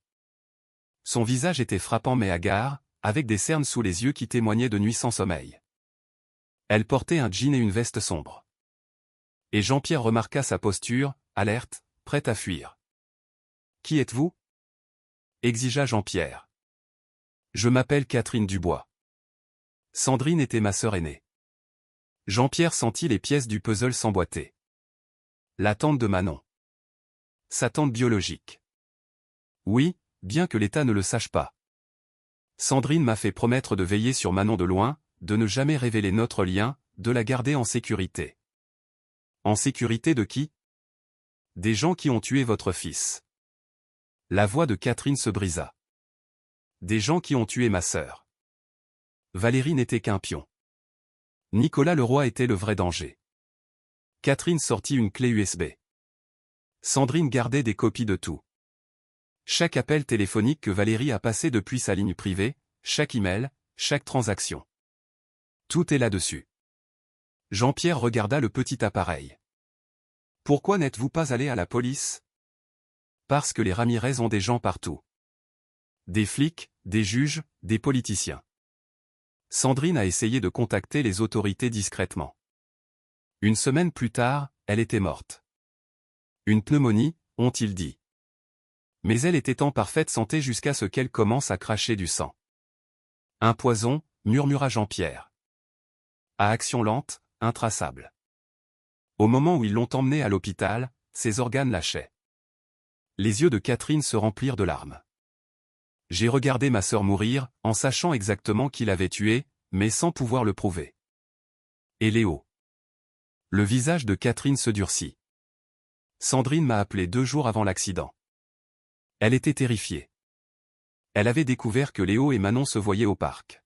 Son visage était frappant mais hagard, avec des cernes sous les yeux qui témoignaient de nuits sans sommeil. Elle portait un jean et une veste sombre. Et Jean-Pierre remarqua sa posture, alerte, prête à fuir. « Qui êtes-vous » exigea Jean-Pierre. « Je m'appelle Catherine Dubois. Sandrine était ma sœur aînée. » Jean-Pierre sentit les pièces du puzzle s'emboîter. La tante de Manon. Sa tante biologique. Oui, bien que l'État ne le sache pas. Sandrine m'a fait promettre de veiller sur Manon de loin, de ne jamais révéler notre lien, de la garder en sécurité. En sécurité de qui? Des gens qui ont tué votre fils. La voix de Catherine se brisa. Des gens qui ont tué ma sœur. Valérie n'était qu'un pion. Nicolas Leroy était le vrai danger. Catherine sortit une clé USB. Sandrine gardait des copies de tout. Chaque appel téléphonique que Valérie a passé depuis sa ligne privée, chaque email, chaque transaction. Tout est là-dessus. Jean-Pierre regarda le petit appareil. Pourquoi n'êtes-vous pas allé à la police? Parce que les Ramirez ont des gens partout. Des flics, des juges, des politiciens. Sandrine a essayé de contacter les autorités discrètement. Une semaine plus tard, elle était morte. Une pneumonie, ont-ils dit. Mais elle était en parfaite santé jusqu'à ce qu'elle commence à cracher du sang. Un poison, murmura Jean-Pierre. À action lente, intraçable. Au moment où ils l'ont emmenée à l'hôpital, ses organes lâchaient. Les yeux de Catherine se remplirent de larmes. J'ai regardé ma sœur mourir, en sachant exactement qui l'avait tuée, mais sans pouvoir le prouver. Et Léo. Le visage de Catherine se durcit. Sandrine m'a appelé 2 jours avant l'accident. Elle était terrifiée. Elle avait découvert que Léo et Manon se voyaient au parc.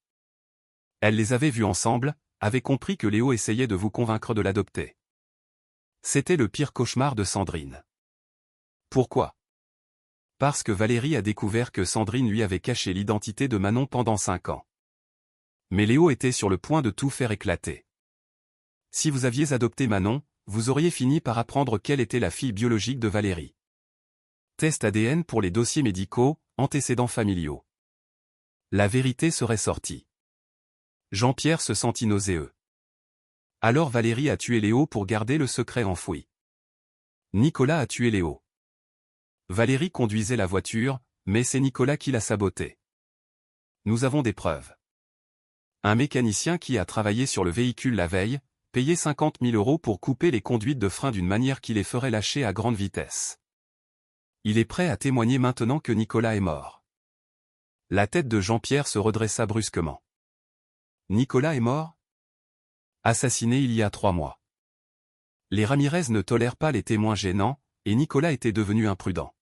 Elle les avait vus ensemble, avait compris que Léo essayait de vous convaincre de l'adopter. C'était le pire cauchemar de Sandrine. Pourquoi? Parce que Valérie a découvert que Sandrine lui avait caché l'identité de Manon pendant 5 ans. Mais Léo était sur le point de tout faire éclater. Si vous aviez adopté Manon, vous auriez fini par apprendre quelle était la fille biologique de Valérie. Test ADN pour les dossiers médicaux, antécédents familiaux. La vérité serait sortie. Jean-Pierre se sentit nauséeux. Alors Valérie a tué Léo pour garder le secret enfoui. Nicolas a tué Léo. Valérie conduisait la voiture, mais c'est Nicolas qui l'a sabotée. Nous avons des preuves. Un mécanicien qui a travaillé sur le véhicule la veille, payé 50 000 € pour couper les conduites de frein d'une manière qui les ferait lâcher à grande vitesse. Il est prêt à témoigner maintenant que Nicolas est mort. La tête de Jean-Pierre se redressa brusquement. Nicolas est mort? Assassiné il y a 3 mois. Les Ramirez ne tolèrent pas les témoins gênants, et Nicolas était devenu imprudent.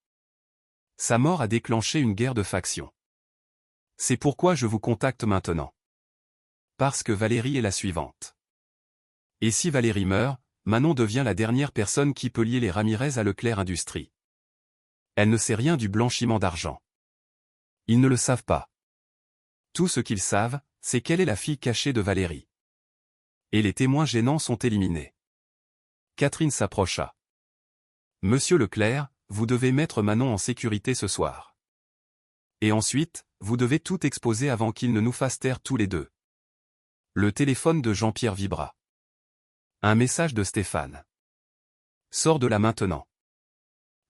Sa mort a déclenché une guerre de factions. C'est pourquoi je vous contacte maintenant. Parce que Valérie est la suivante. Et si Valérie meurt, Manon devient la dernière personne qui peut lier les Ramirez à Leclerc Industries. Elle ne sait rien du blanchiment d'argent. Ils ne le savent pas. Tout ce qu'ils savent, c'est qu'elle est la fille cachée de Valérie. Et les témoins gênants sont éliminés. Catherine s'approcha. Monsieur Leclerc, vous devez mettre Manon en sécurité ce soir. Et ensuite, vous devez tout exposer avant qu'il ne nous fasse taire tous les deux. Le téléphone de Jean-Pierre vibra. Un message de Stéphane. Sors de là maintenant.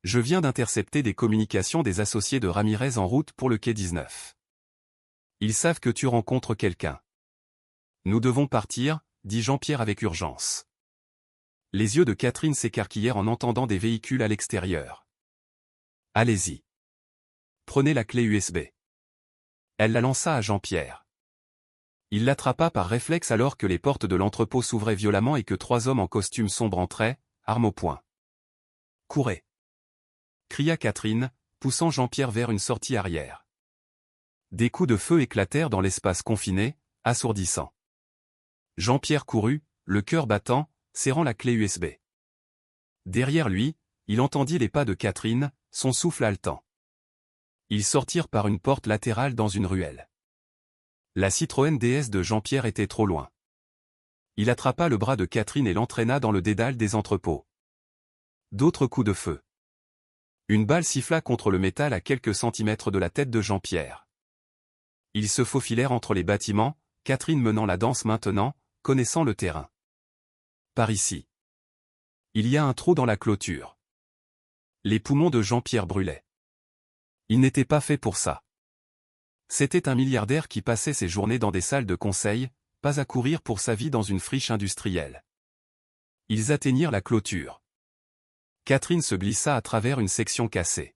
Je viens d'intercepter des communications des associés de Ramirez en route pour le quai 19. Ils savent que tu rencontres quelqu'un. Nous devons partir, dit Jean-Pierre avec urgence. Les yeux de Catherine s'écarquillèrent en entendant des véhicules à l'extérieur. Allez-y. Prenez la clé USB. Elle la lança à Jean-Pierre. Il l'attrapa par réflexe alors que les portes de l'entrepôt s'ouvraient violemment et que 3 hommes en costume sombre entraient, armes au poing. Courez! Cria Catherine, poussant Jean-Pierre vers une sortie arrière. Des coups de feu éclatèrent dans l'espace confiné, assourdissant. Jean-Pierre courut, le cœur battant, serrant la clé USB. Derrière lui, il entendit les pas de Catherine, son souffle haletant. Ils sortirent par une porte latérale dans une ruelle. La Citroën DS de Jean-Pierre était trop loin. Il attrapa le bras de Catherine et l'entraîna dans le dédale des entrepôts. D'autres coups de feu. Une balle siffla contre le métal à quelques centimètres de la tête de Jean-Pierre. Ils se faufilèrent entre les bâtiments, Catherine menant la danse maintenant, connaissant le terrain. Par ici. Il y a un trou dans la clôture. Les poumons de Jean-Pierre brûlaient. Il n'était pas fait pour ça. C'était un milliardaire qui passait ses journées dans des salles de conseil, pas à courir pour sa vie dans une friche industrielle. Ils atteignirent la clôture. Catherine se glissa à travers une section cassée.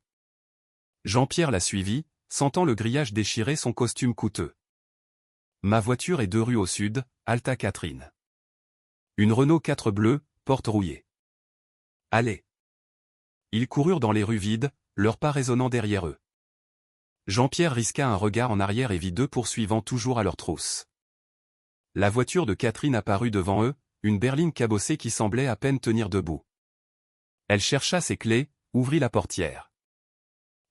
Jean-Pierre la suivit, sentant le grillage déchirer son costume coûteux. Ma voiture est 2 rues au sud, halta Catherine. Une Renault 4 bleue, porte rouillée. Allez. Ils coururent dans les rues vides, leurs pas résonnant derrière eux. Jean-Pierre risqua un regard en arrière et vit 2 poursuivants toujours à leur trousse. La voiture de Catherine apparut devant eux, une berline cabossée qui semblait à peine tenir debout. Elle chercha ses clés, ouvrit la portière.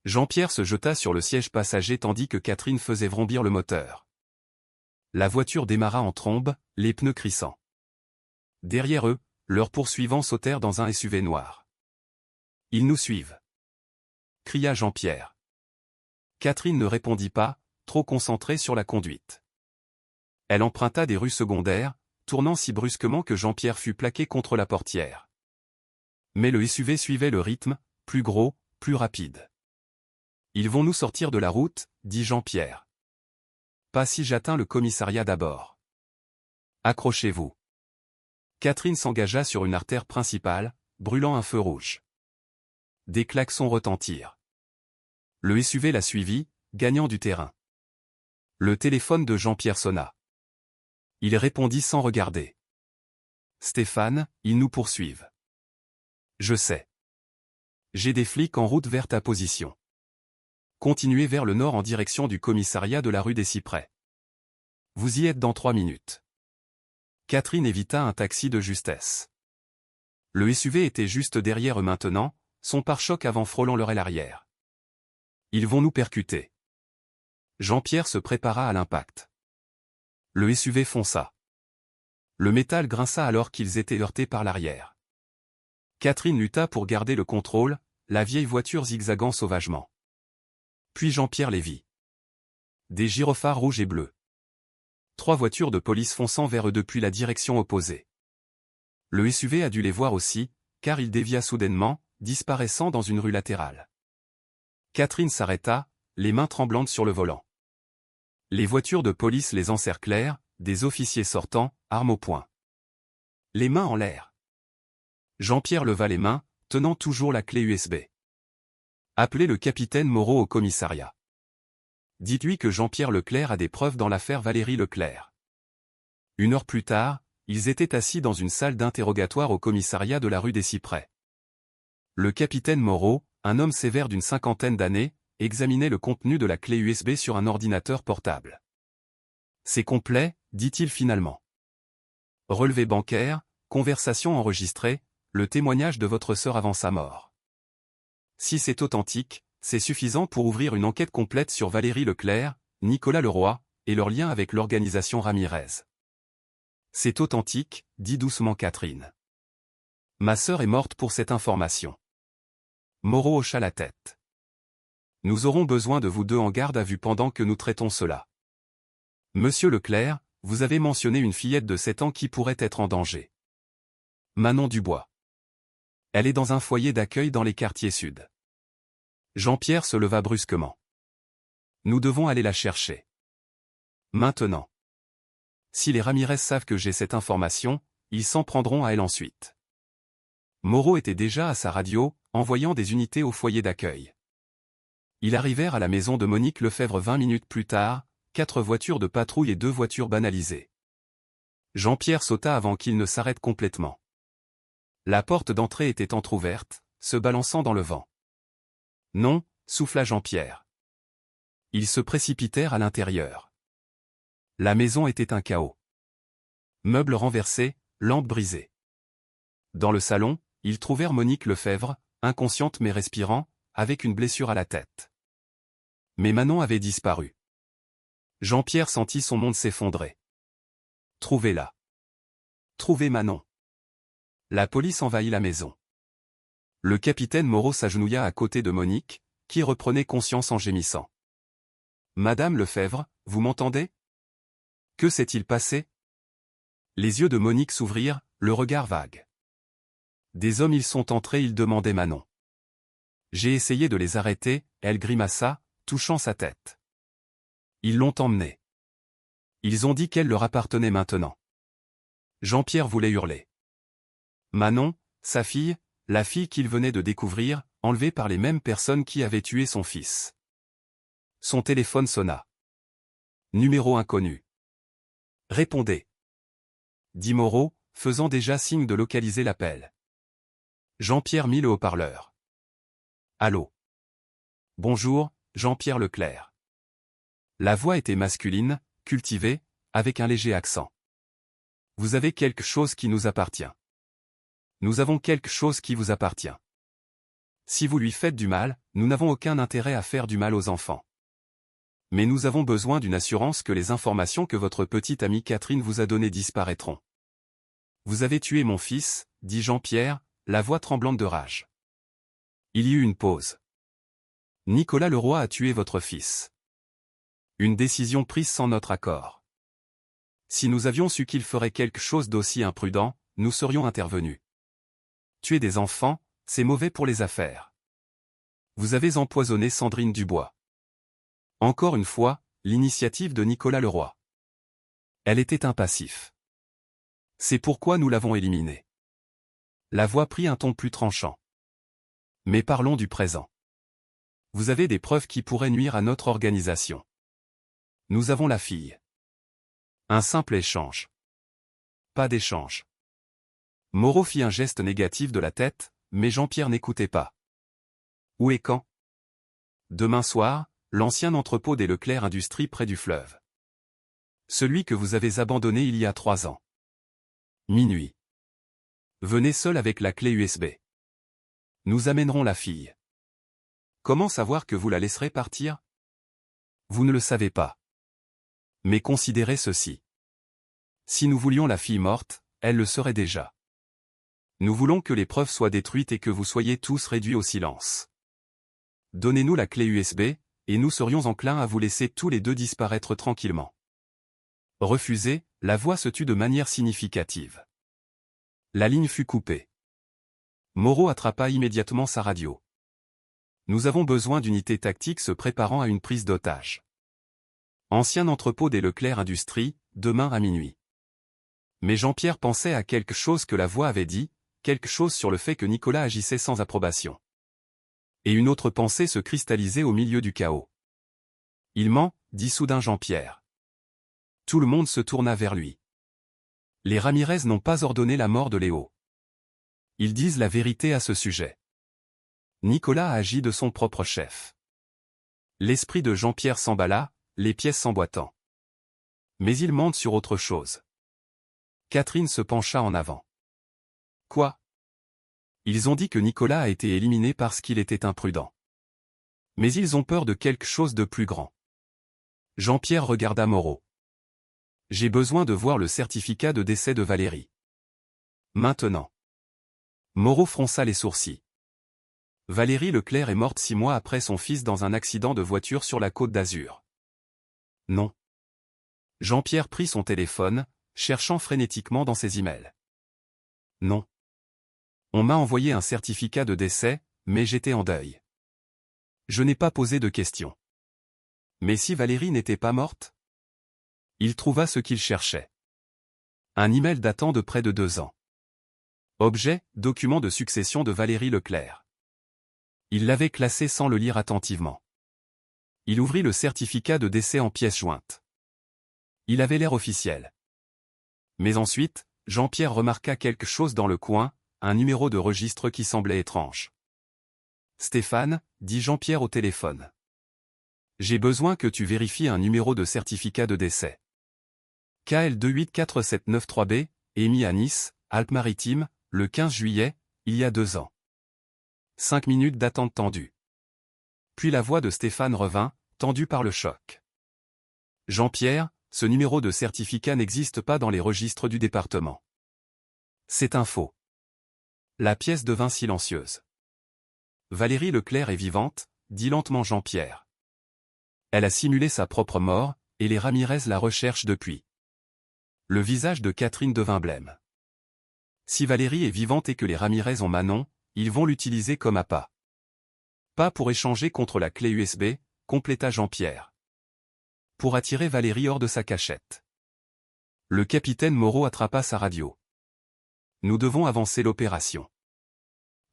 Jean-Pierre se jeta sur le siège passager tandis que Catherine faisait vrombir le moteur. La voiture démarra en trombe, les pneus crissant. Derrière eux, leurs poursuivants sautèrent dans un SUV noir. « Ils nous suivent !» cria Jean-Pierre. Catherine ne répondit pas, trop concentrée sur la conduite. Elle emprunta des rues secondaires, tournant si brusquement que Jean-Pierre fut plaqué contre la portière. Mais le SUV suivait le rythme, plus gros, plus rapide. « Ils vont nous sortir de la route, » dit Jean-Pierre. « Pas si j'atteins le commissariat d'abord. »« Accrochez-vous. » Catherine s'engagea sur une artère principale, brûlant un feu rouge. Des klaxons retentirent. Le SUV la suivit, gagnant du terrain. Le téléphone de Jean-Pierre sonna. Il répondit sans regarder. « Stéphane, ils nous poursuivent. »« Je sais. J'ai des flics en route vers ta position. Continuez vers le nord en direction du commissariat de la rue des Cyprès. Vous y êtes dans 3 minutes. » Catherine évita un taxi de justesse. Le SUV était juste derrière eux maintenant, son pare-choc avant frôlant leur aile arrière. « Ils vont nous percuter. » Jean-Pierre se prépara à l'impact. Le SUV fonça. Le métal grinça alors qu'ils étaient heurtés par l'arrière. Catherine lutta pour garder le contrôle, la vieille voiture zigzagant sauvagement. Puis Jean-Pierre les vit. Des gyrophares rouges et bleus. 3 voitures de police fonçant vers eux depuis la direction opposée. Le SUV a dû les voir aussi, car il dévia soudainement, disparaissant dans une rue latérale. Catherine s'arrêta, les mains tremblantes sur le volant. Les voitures de police les encerclèrent, des officiers sortant, armes au poing. Les mains en l'air. Jean-Pierre leva les mains, tenant toujours la clé USB. Appelez le capitaine Moreau au commissariat. Dites-lui que Jean-Pierre Leclerc a des preuves dans l'affaire Valérie Leclerc. 1 heure plus tard, ils étaient assis dans une salle d'interrogatoire au commissariat de la rue des Cyprès. Le capitaine Moreau, un homme sévère d'une 50aine d'années, examinait le contenu de la clé USB sur un ordinateur portable. « C'est complet, » dit-il finalement. « Relevé bancaire, conversation enregistrée, le témoignage de votre sœur avant sa mort. Si c'est authentique, c'est suffisant pour ouvrir une enquête complète sur Valérie Leclerc, Nicolas Leroy, et leur lien avec l'organisation Ramirez. »« C'est authentique, » dit doucement Catherine. « Ma sœur est morte pour cette information. » Moreau hocha la tête. « Nous aurons besoin de vous deux en garde à vue pendant que nous traitons cela. Monsieur Leclerc, vous avez mentionné une fillette de 7 ans qui pourrait être en danger. Manon Dubois. Elle est dans un foyer d'accueil dans les quartiers sud. » Jean-Pierre se leva brusquement. « Nous devons aller la chercher. Maintenant. Si les Ramirez savent que j'ai cette information, ils s'en prendront à elle ensuite. » Moreau était déjà à sa radio, envoyant des unités au foyer d'accueil. Ils arrivèrent à la maison de Monique Lefebvre 20 minutes plus tard, 4 voitures de patrouille et 2 voitures banalisées. Jean-Pierre sauta avant qu'il ne s'arrête complètement. La porte d'entrée était entr'ouverte, se balançant dans le vent. « Non », souffla Jean-Pierre. Ils se précipitèrent à l'intérieur. La maison était un chaos. Meubles renversés, lampes brisées. Dans le salon, ils trouvèrent Monique Lefebvre, inconsciente mais respirant, avec une blessure à la tête. Mais Manon avait disparu. Jean-Pierre sentit son monde s'effondrer. Trouvez-la. Trouvez Manon. La police envahit la maison. Le capitaine Moreau s'agenouilla à côté de Monique, qui reprenait conscience en gémissant. « Madame Lefebvre, vous m'entendez ? Que s'est-il passé ?» Les yeux de Monique s'ouvrirent, le regard vague. Des hommes ils sont entrés, ils demandaient Manon. J'ai essayé de les arrêter, elle grimaça, touchant sa tête. Ils l'ont emmenée. Ils ont dit qu'elle leur appartenait maintenant. Jean-Pierre voulait hurler. Manon, sa fille, la fille qu'il venait de découvrir, enlevée par les mêmes personnes qui avaient tué son fils. Son téléphone sonna. Numéro inconnu. Répondez. Dit Moreau, faisant déjà signe de localiser l'appel. Jean-Pierre mit le haut-parleur. Allô. Bonjour, Jean-Pierre Leclerc. La voix était masculine, cultivée, avec un léger accent. Vous avez quelque chose qui nous appartient. Nous avons quelque chose qui vous appartient. Si vous lui faites du mal, nous n'avons aucun intérêt à faire du mal aux enfants. Mais nous avons besoin d'une assurance que les informations que votre petite amie Catherine vous a données disparaîtront. Vous avez tué mon fils, dit Jean-Pierre, la voix tremblante de rage. Il y eut une pause. Nicolas Leroy a tué votre fils. Une décision prise sans notre accord. Si nous avions su qu'il ferait quelque chose d'aussi imprudent, nous serions intervenus. Tuer des enfants, c'est mauvais pour les affaires. Vous avez empoisonné Sandrine Dubois. Encore une fois, l'initiative de Nicolas Leroy. Elle était un passif. C'est pourquoi nous l'avons éliminée. La voix prit un ton plus tranchant. Mais parlons du présent. Vous avez des preuves qui pourraient nuire à notre organisation. Nous avons la fille. Un simple échange. Pas d'échange. Moreau fit un geste négatif de la tête, mais Jean-Pierre n'écoutait pas. Où et quand? Demain soir, l'ancien entrepôt des Leclerc Industries près du fleuve. Celui que vous avez abandonné il y a 3 ans. Minuit. Venez seul avec la clé USB. Nous amènerons la fille. Comment savoir que vous la laisserez partir? Vous ne le savez pas. Mais considérez ceci. Si nous voulions la fille morte, elle le serait déjà. Nous voulons que les preuves soient détruites et que vous soyez tous réduits au silence. Donnez-nous la clé USB, et nous serions enclins à vous laisser tous les deux disparaître tranquillement. Refusé, la voix se tut de manière significative. La ligne fut coupée. Moreau attrapa immédiatement sa radio. Nous avons besoin d'unités tactiques se préparant à une prise d'otage. Ancien entrepôt des Leclerc Industries, demain à minuit. Mais Jean-Pierre pensait à quelque chose que la voix avait dit, quelque chose sur le fait que Nicolas agissait sans approbation. Et une autre pensée se cristallisait au milieu du chaos. Il ment, dit soudain Jean-Pierre. Tout le monde se tourna vers lui. Les Ramirez n'ont pas ordonné la mort de Léo. Ils disent la vérité à ce sujet. Nicolas a agi de son propre chef. L'esprit de Jean-Pierre s'emballa, les pièces s'emboîtant. Mais ils mentent sur autre chose. Catherine se pencha en avant. Quoi? Ils ont dit que Nicolas a été éliminé parce qu'il était imprudent. Mais ils ont peur de quelque chose de plus grand. Jean-Pierre regarda Moreau. J'ai besoin de voir le certificat de décès de Valérie. Maintenant. Moreau fronça les sourcils. Valérie Leclerc est morte 6 mois après son fils dans un accident de voiture sur la Côte d'Azur. Non. Jean-Pierre prit son téléphone, cherchant frénétiquement dans ses emails. Non. On m'a envoyé un certificat de décès, mais j'étais en deuil. Je n'ai pas posé de questions. Mais si Valérie n'était pas morte? Il trouva ce qu'il cherchait. Un email datant de près de 2 ans. Objet, document de succession de Valérie Leclerc. Il l'avait classé sans le lire attentivement. Il ouvrit le certificat de décès en pièces jointes. Il avait l'air officiel. Mais ensuite, Jean-Pierre remarqua quelque chose dans le coin, un numéro de registre qui semblait étrange. Stéphane, dit Jean-Pierre au téléphone. J'ai besoin que tu vérifies un numéro de certificat de décès. KL 284793B, émis à Nice, Alpes-Maritimes, le 15 juillet, il y a 2 ans. 5 minutes d'attente tendue. Puis la voix de Stéphane revint, tendue par le choc. Jean-Pierre, ce numéro de certificat n'existe pas dans les registres du département. C'est un faux. La pièce devint silencieuse. Valérie Leclerc est vivante, dit lentement Jean-Pierre. Elle a simulé sa propre mort, et les Ramirez la recherchent depuis. Le visage de Catherine devint blême. Si Valérie est vivante et que les Ramirez ont Manon, ils vont l'utiliser comme appât. Pas pour échanger contre la clé USB, compléta Jean-Pierre. Pour attirer Valérie hors de sa cachette. Le capitaine Moreau attrapa sa radio. Nous devons avancer l'opération.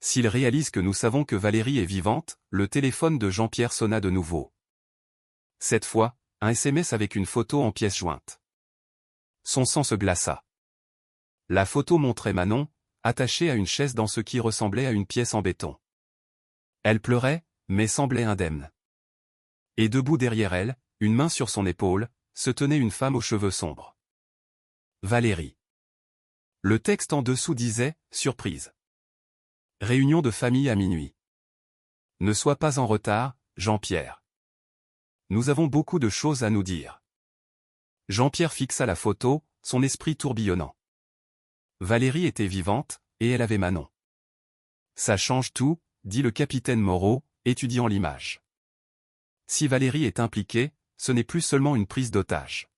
S'il réalise que nous savons que Valérie est vivante, le téléphone de Jean-Pierre sonna de nouveau. Cette fois, un SMS avec une photo en pièce jointe. Son sang se glaça. La photo montrait Manon, attachée à une chaise dans ce qui ressemblait à une pièce en béton. Elle pleurait, mais semblait indemne. Et debout derrière elle, une main sur son épaule, se tenait une femme aux cheveux sombres. Valérie. Le texte en dessous disait « Surprise. Réunion de famille à minuit. Ne sois pas en retard, Jean-Pierre. » Nous avons beaucoup de choses à nous dire. Jean-Pierre fixa la photo, son esprit tourbillonnant. Valérie était vivante, et elle avait Manon. Ça change tout, dit le capitaine Moreau, étudiant l'image. Si Valérie est impliquée, ce n'est plus seulement une prise d'otage.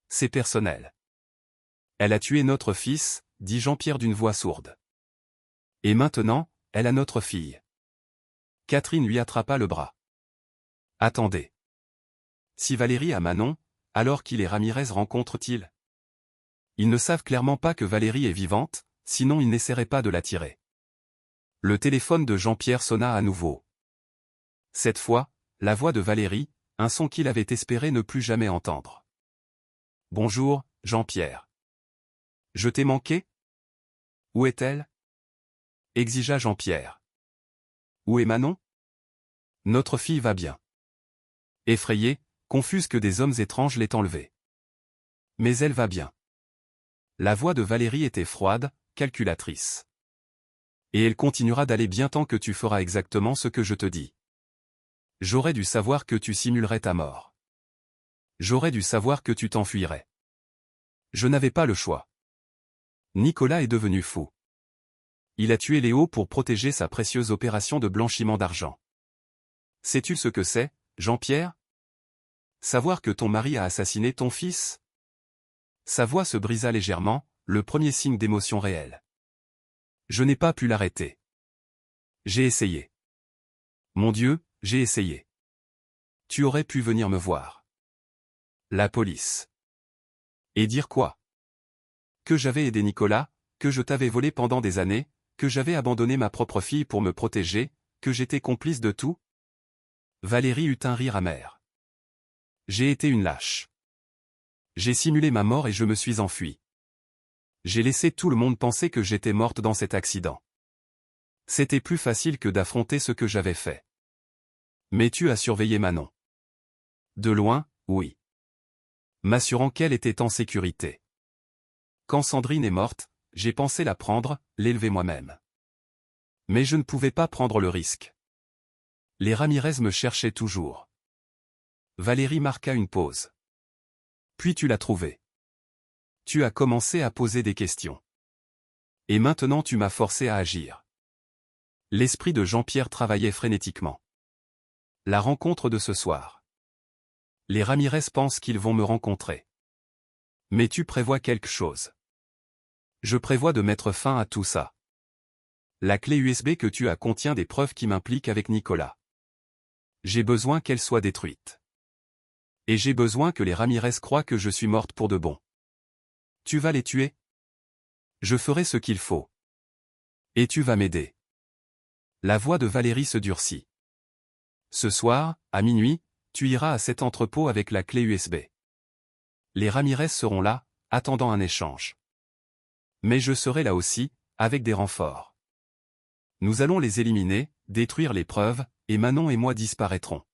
C'est personnel. Elle a tué notre fils, dit Jean-Pierre d'une voix sourde. Et maintenant, elle a notre fille. Catherine lui attrapa le bras. Attendez. Si Valérie a Manon, alors qui les Ramirez rencontrent-ils? Ils ne savent clairement pas que Valérie est vivante, sinon ils n'essaieraient pas de l'attirer. Le téléphone de Jean-Pierre sonna à nouveau. Cette fois, la voix de Valérie, un son qu'il avait espéré ne plus jamais entendre. Bonjour, Jean-Pierre. Je t'ai manqué? Où est-elle? Exigea Jean-Pierre. Où est Manon? Notre fille va bien. Effrayée, confuse que des hommes étranges l'aient enlevée. Mais elle va bien. La voix de Valérie était froide, calculatrice. Et elle continuera d'aller bien tant que tu feras exactement ce que je te dis. J'aurais dû savoir que tu simulerais ta mort. J'aurais dû savoir que tu t'enfuirais. Je n'avais pas le choix. Nicolas est devenu fou. Il a tué Léo pour protéger sa précieuse opération de blanchiment d'argent. Sais-tu ce que c'est, Jean-Pierre? Savoir que ton mari a assassiné ton fils? Sa voix se brisa légèrement, le premier signe d'émotion réelle. Je n'ai pas pu l'arrêter. J'ai essayé. Mon Dieu, j'ai essayé. Tu aurais pu venir me voir. La police. Et dire quoi? Que j'avais aidé Nicolas, que je t'avais volé pendant des années, que j'avais abandonné ma propre fille pour me protéger, que j'étais complice de tout? Valérie eut un rire amer. J'ai été une lâche. J'ai simulé ma mort et je me suis enfui. J'ai laissé tout le monde penser que j'étais morte dans cet accident. C'était plus facile que d'affronter ce que j'avais fait. Mais tu as surveillé Manon. De loin, oui. M'assurant qu'elle était en sécurité. Quand Sandrine est morte, j'ai pensé la prendre, l'élever moi-même. Mais je ne pouvais pas prendre le risque. Les Ramirez me cherchaient toujours. Valérie marqua une pause. Puis tu l'as trouvée. Tu as commencé à poser des questions. Et maintenant tu m'as forcé à agir. L'esprit de Jean-Pierre travaillait frénétiquement. La rencontre de ce soir. Les Ramirez pensent qu'ils vont me rencontrer. Mais tu prévois quelque chose. Je prévois de mettre fin à tout ça. La clé USB que tu as contient des preuves qui m'impliquent avec Nicolas. J'ai besoin qu'elle soit détruite. Et j'ai besoin que les Ramirez croient que je suis morte pour de bon. Tu vas les tuer? Je ferai ce qu'il faut. Et tu vas m'aider. La voix de Valérie se durcit. Ce soir, à minuit, tu iras à cet entrepôt avec la clé USB. Les Ramirez seront là, attendant un échange. Mais je serai là aussi, avec des renforts. Nous allons les éliminer, détruire les preuves, et Manon et moi disparaîtrons.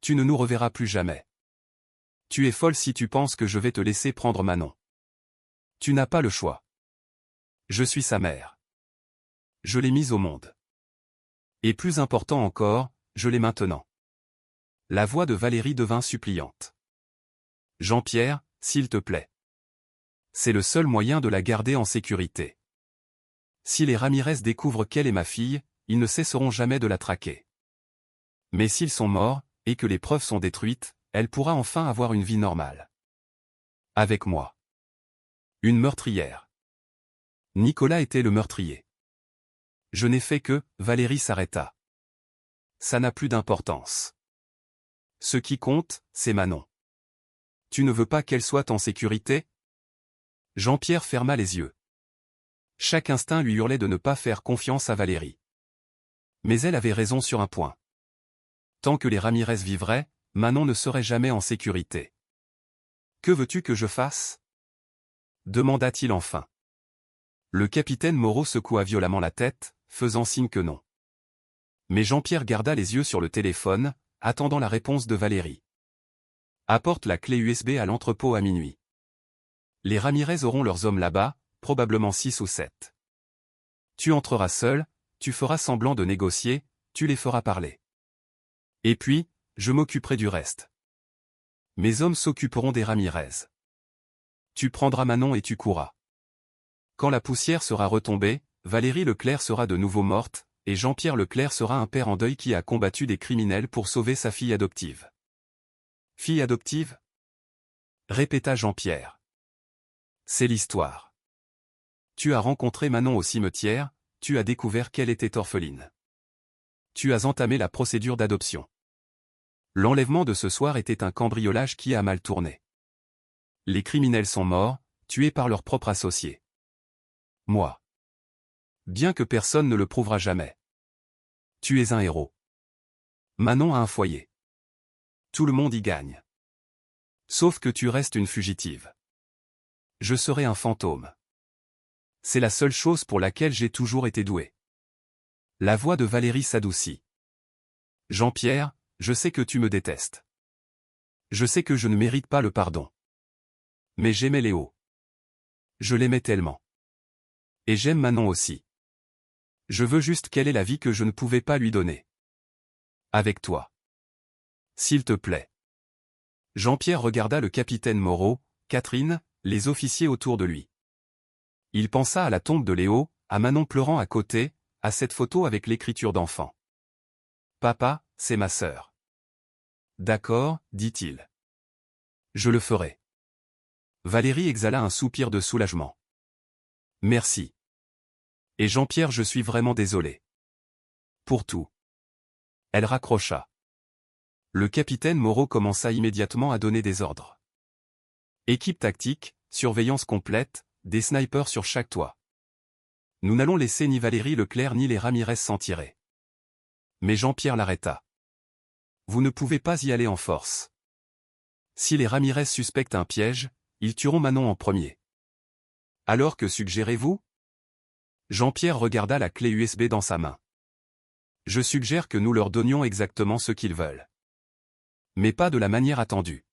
Tu ne nous reverras plus jamais. Tu es folle si tu penses que je vais te laisser prendre Manon. Tu n'as pas le choix. Je suis sa mère. Je l'ai mise au monde. Et plus important encore, je l'ai maintenant. La voix de Valérie devint suppliante. Jean-Pierre, s'il te plaît. C'est le seul moyen de la garder en sécurité. Si les Ramirez découvrent qu'elle est ma fille, ils ne cesseront jamais de la traquer. Mais s'ils sont morts, et que les preuves sont détruites, elle pourra enfin avoir une vie normale. Avec moi. Une meurtrière. Nicolas était le meurtrier. Je n'ai fait que, Valérie s'arrêta. Ça n'a plus d'importance. Ce qui compte, c'est Manon. Tu ne veux pas qu'elle soit en sécurité? Jean-Pierre ferma les yeux. Chaque instinct lui hurlait de ne pas faire confiance à Valérie. Mais elle avait raison sur un point. Tant que les Ramirez vivraient, Manon ne serait jamais en sécurité. Que veux-tu que je fasse? Demanda-t-il enfin. Le capitaine Moreau secoua violemment la tête, faisant signe que non. Mais Jean-Pierre garda les yeux sur le téléphone, attendant la réponse de Valérie. Apporte la clé USB à l'entrepôt à minuit. Les Ramirez auront leurs hommes là-bas, probablement 6 ou 7. Tu entreras seul, tu feras semblant de négocier, tu les feras parler. Et puis, Je m'occuperai du reste. Mes hommes s'occuperont des Ramirez. Tu prendras Manon et tu courras. Quand la poussière sera retombée, Valérie Leclerc sera de nouveau morte, et Jean-Pierre Leclerc sera un père en deuil qui a combattu des criminels pour sauver sa fille adoptive. Fille adoptive? Répéta Jean-Pierre. C'est l'histoire. Tu as rencontré Manon au cimetière, tu as découvert qu'elle était orpheline. Tu as entamé la procédure d'adoption. L'enlèvement de ce soir était un cambriolage qui a mal tourné. Les criminels sont morts, tués par leurs propres associés. Moi. Bien que personne ne le prouvera jamais. Tu es un héros. Manon a un foyer. Tout le monde y gagne. Sauf que tu restes une fugitive. Je serai un fantôme. C'est la seule chose pour laquelle j'ai toujours été doué. La voix de Valérie s'adoucit. Jean-Pierre, je sais que tu me détestes. Je sais que je ne mérite pas le pardon. Mais j'aimais Léo. Je l'aimais tellement. Et j'aime Manon aussi. Je veux juste qu'elle ait la vie que je ne pouvais pas lui donner. Avec toi. S'il te plaît. Jean-Pierre regarda le capitaine Moreau, Catherine, les officiers autour de lui. Il pensa à la tombe de Léo, à Manon pleurant à côté, à cette photo avec l'écriture d'enfant. Papa, c'est ma sœur. D'accord, dit-il. Je le ferai. Valérie exhala un soupir de soulagement. Merci. Et Jean-Pierre, je suis vraiment désolé. Pour tout. Elle raccrocha. Le capitaine Moreau commença immédiatement à donner des ordres. Équipe tactique, surveillance complète, des snipers sur chaque toit. Nous n'allons laisser ni Valérie Leclerc ni les Ramirez s'en tirer. Mais Jean-Pierre l'arrêta. Vous ne pouvez pas y aller en force. Si les Ramirez suspectent un piège, ils tueront Manon en premier. Alors que suggérez-vous? Jean-Pierre regarda la clé USB dans sa main. Je suggère que nous leur donnions exactement ce qu'ils veulent. Mais pas de la manière attendue.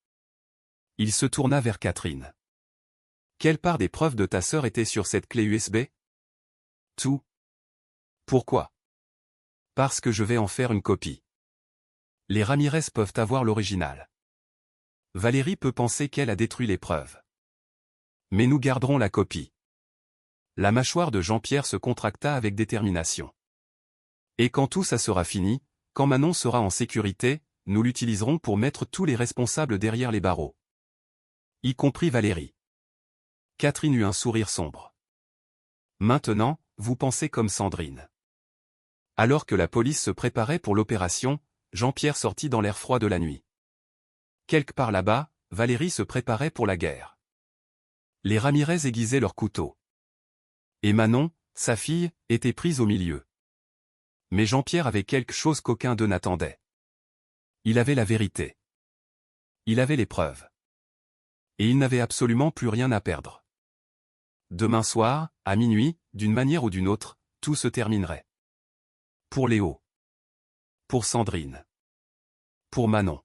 Il se tourna vers Catherine. Quelle part des preuves de ta sœur était sur cette clé USB? Tout. Pourquoi? Parce que je vais en faire une copie. Les Ramirez peuvent avoir l'original. Valérie peut penser qu'elle a détruit les preuves. Mais nous garderons la copie. La mâchoire de Jean-Pierre se contracta avec détermination. Et quand tout ça sera fini, quand Manon sera en sécurité, nous l'utiliserons pour mettre tous les responsables derrière les barreaux. Y compris Valérie. Catherine eut un sourire sombre. Maintenant, vous pensez comme Sandrine. Alors que la police se préparait pour l'opération, Jean-Pierre sortit dans l'air froid de la nuit. Quelque part là-bas, Valérie se préparait pour la guerre. Les Ramirez aiguisaient leurs couteaux. Et Manon, sa fille, était prise au milieu. Mais Jean-Pierre avait quelque chose qu'aucun d'eux n'attendait. Il avait la vérité. Il avait les preuves. Et il n'avait absolument plus rien à perdre. Demain soir, à minuit, d'une manière ou d'une autre, tout se terminerait. Pour Léo. Pour Sandrine. Pour Manon.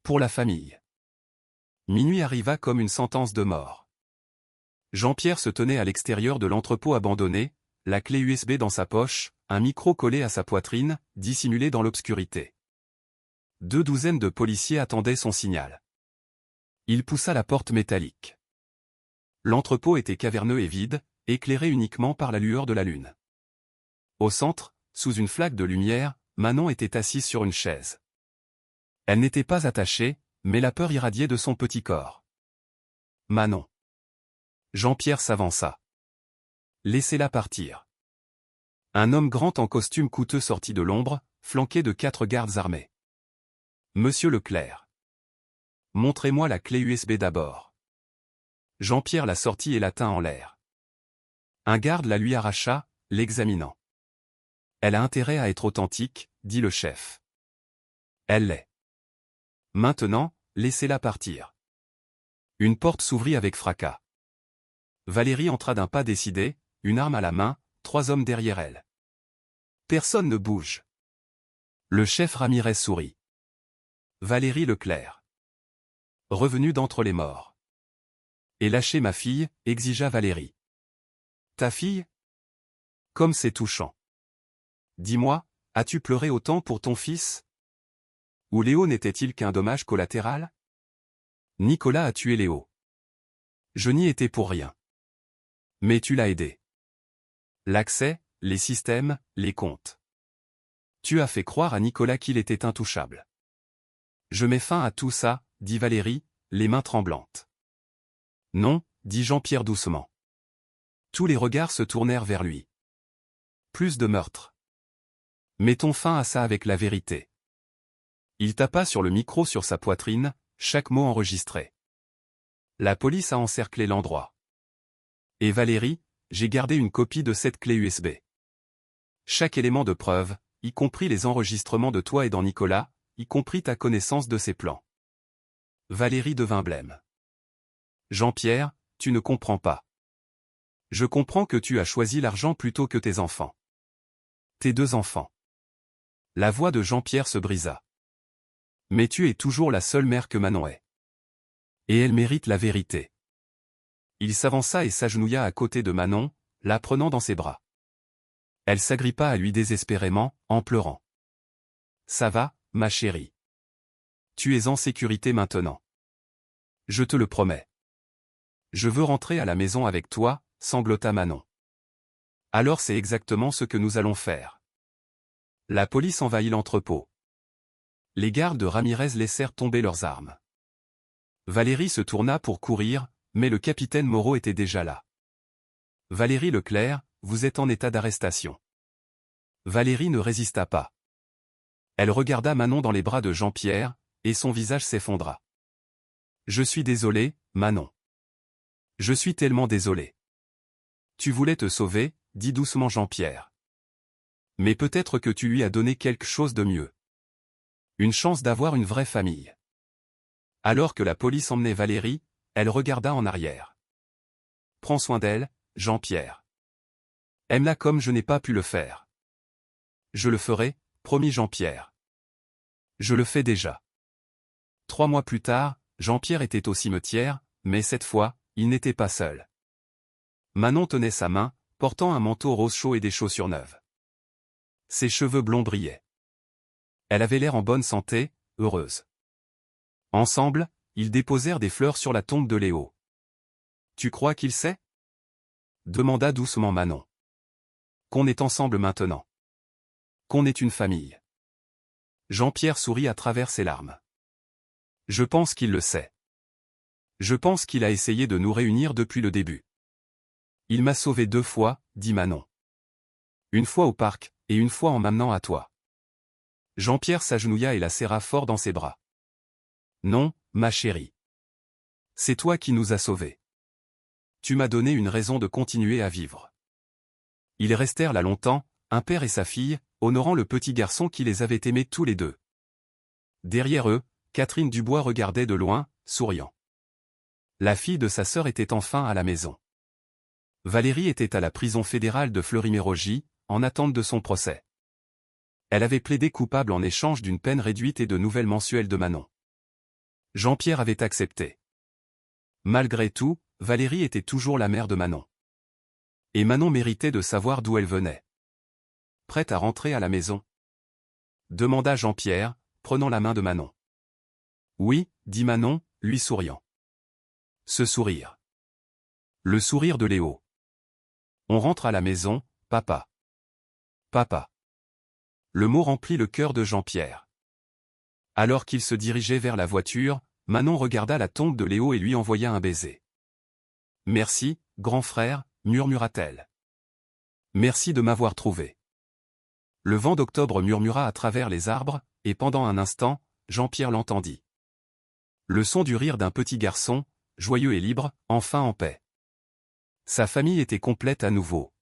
Pour la famille. Minuit arriva comme une sentence de mort. Jean-Pierre se tenait à l'extérieur de l'entrepôt abandonné, la clé USB dans sa poche, un micro collé à sa poitrine, dissimulé dans l'obscurité. 2 douzaines de policiers attendaient son signal. Il poussa la porte métallique. L'entrepôt était caverneux et vide, éclairé uniquement par la lueur de la lune. Au centre, sous une flaque de lumière, Manon était assise sur une chaise. Elle n'était pas attachée, mais la peur irradiait de son petit corps. Manon. Jean-Pierre s'avança. Laissez-la partir. Un homme grand en costume coûteux sortit de l'ombre, flanqué de 4 gardes armés. Monsieur Leclerc. Montrez-moi la clé USB d'abord. Jean-Pierre la sortit et la tint en l'air. Un garde la lui arracha, l'examinant. Elle a intérêt à être authentique, dit le chef. Elle l'est. Maintenant, laissez-la partir. Une porte s'ouvrit avec fracas. Valérie entra d'un pas décidé, une arme à la main, 3 hommes derrière elle. Personne ne bouge. Le chef Ramirez sourit. Valérie Leclerc. Revenue d'entre les morts. Et lâchez ma fille, exigea Valérie. Ta fille? Comme c'est touchant. Dis-moi, as-tu pleuré autant pour ton fils? Ou Léo n'était-il qu'un dommage collatéral? Nicolas a tué Léo. Je n'y étais pour rien. Mais tu l'as aidé. L'accès, les systèmes, les comptes. Tu as fait croire à Nicolas qu'il était intouchable. Je mets fin à tout ça, dit Valérie, les mains tremblantes. Non, dit Jean-Pierre doucement. Tous les regards se tournèrent vers lui. Plus de meurtres. Mettons fin à ça avec la vérité. Il tapa sur le micro sur sa poitrine, chaque mot enregistré. La police a encerclé l'endroit. Et Valérie, j'ai gardé une copie de cette clé USB. Chaque élément de preuve, y compris les enregistrements de toi aidant Nicolas, y compris ta connaissance de ses plans. Valérie devint blême. Jean-Pierre, tu ne comprends pas. Je comprends que tu as choisi l'argent plutôt que tes enfants. Tes 2 enfants. La voix de Jean-Pierre se brisa. Mais tu es toujours la seule mère que Manon ait. Et elle mérite la vérité. Il s'avança et s'agenouilla à côté de Manon, la prenant dans ses bras. Elle s'agrippa à lui désespérément, en pleurant. Ça va, ma chérie. Tu es en sécurité maintenant. Je te le promets. Je veux rentrer à la maison avec toi, sanglota Manon. Alors c'est exactement ce que nous allons faire. La police envahit l'entrepôt. Les gardes de Ramirez laissèrent tomber leurs armes. Valérie se tourna pour courir, mais le capitaine Moreau était déjà là. Valérie Leclerc, vous êtes en état d'arrestation. Valérie ne résista pas. Elle regarda Manon dans les bras de Jean-Pierre, et son visage s'effondra. Je suis désolé, Manon. Je suis tellement désolé. Tu voulais te sauver, dit doucement Jean-Pierre. Mais peut-être que tu lui as donné quelque chose de mieux. Une chance d'avoir une vraie famille. Alors que la police emmenait Valérie, elle regarda en arrière. Prends soin d'elle, Jean-Pierre. Aime-la comme je n'ai pas pu le faire. Je le ferai, promit Jean-Pierre. Je le fais déjà. 3 mois plus tard, Jean-Pierre était au cimetière, mais cette fois, il n'était pas seul. Manon tenait sa main, portant un manteau rose chaud et des chaussures neuves. Ses cheveux blonds brillaient. Elle avait l'air en bonne santé, heureuse. Ensemble, ils déposèrent des fleurs sur la tombe de Léo. Tu crois qu'il sait? Demanda doucement Manon. Qu'on est ensemble maintenant. Qu'on est une famille. Jean-Pierre sourit à travers ses larmes. Je pense qu'il le sait. Je pense qu'il a essayé de nous réunir depuis le début. Il m'a sauvé 2 fois, dit Manon. Une fois au parc, et une fois en m'amenant à toi. Jean-Pierre s'agenouilla et la serra fort dans ses bras. Non, ma chérie. C'est toi qui nous as sauvés. Tu m'as donné une raison de continuer à vivre. Ils restèrent là longtemps, un père et sa fille, honorant le petit garçon qui les avait aimés tous les 2. Derrière eux, Catherine Dubois regardait de loin, souriant. La fille de sa sœur était enfin à la maison. Valérie était à la prison fédérale de Fleury-Mérogis, en attente de son procès. Elle avait plaidé coupable en échange d'une peine réduite et de nouvelles mensuelles de Manon. Jean-Pierre avait accepté. Malgré tout, Valérie était toujours la mère de Manon. Et Manon méritait de savoir d'où elle venait. Prête à rentrer à la maison? Demanda Jean-Pierre, prenant la main de Manon. Oui, dit Manon, lui souriant. Ce sourire. Le sourire de Léo. On rentre à la maison, papa. Papa. Le mot remplit le cœur de Jean-Pierre. Alors qu'il se dirigeait vers la voiture, Manon regarda la tombe de Léo et lui envoya un baiser. Merci, grand frère, murmura-t-elle. Merci de m'avoir trouvé. Le vent d'octobre murmura à travers les arbres, et pendant un instant, Jean-Pierre l'entendit. Le son du rire d'un petit garçon, joyeux et libre, enfin en paix. Sa famille était complète à nouveau.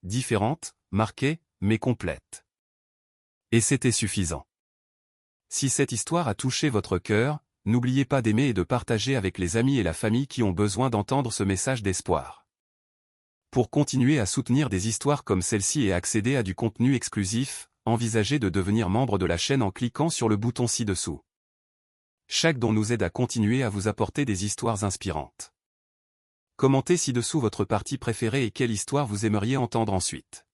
Différente, marquée, mais complète. Et c'était suffisant. Si cette histoire a touché votre cœur, n'oubliez pas d'aimer et de partager avec les amis et la famille qui ont besoin d'entendre ce message d'espoir. Pour continuer à soutenir des histoires comme celle-ci et accéder à du contenu exclusif, envisagez de devenir membre de la chaîne en cliquant sur le bouton ci-dessous. Chaque don nous aide à continuer à vous apporter des histoires inspirantes. Commentez ci-dessous votre partie préférée et quelle histoire vous aimeriez entendre ensuite.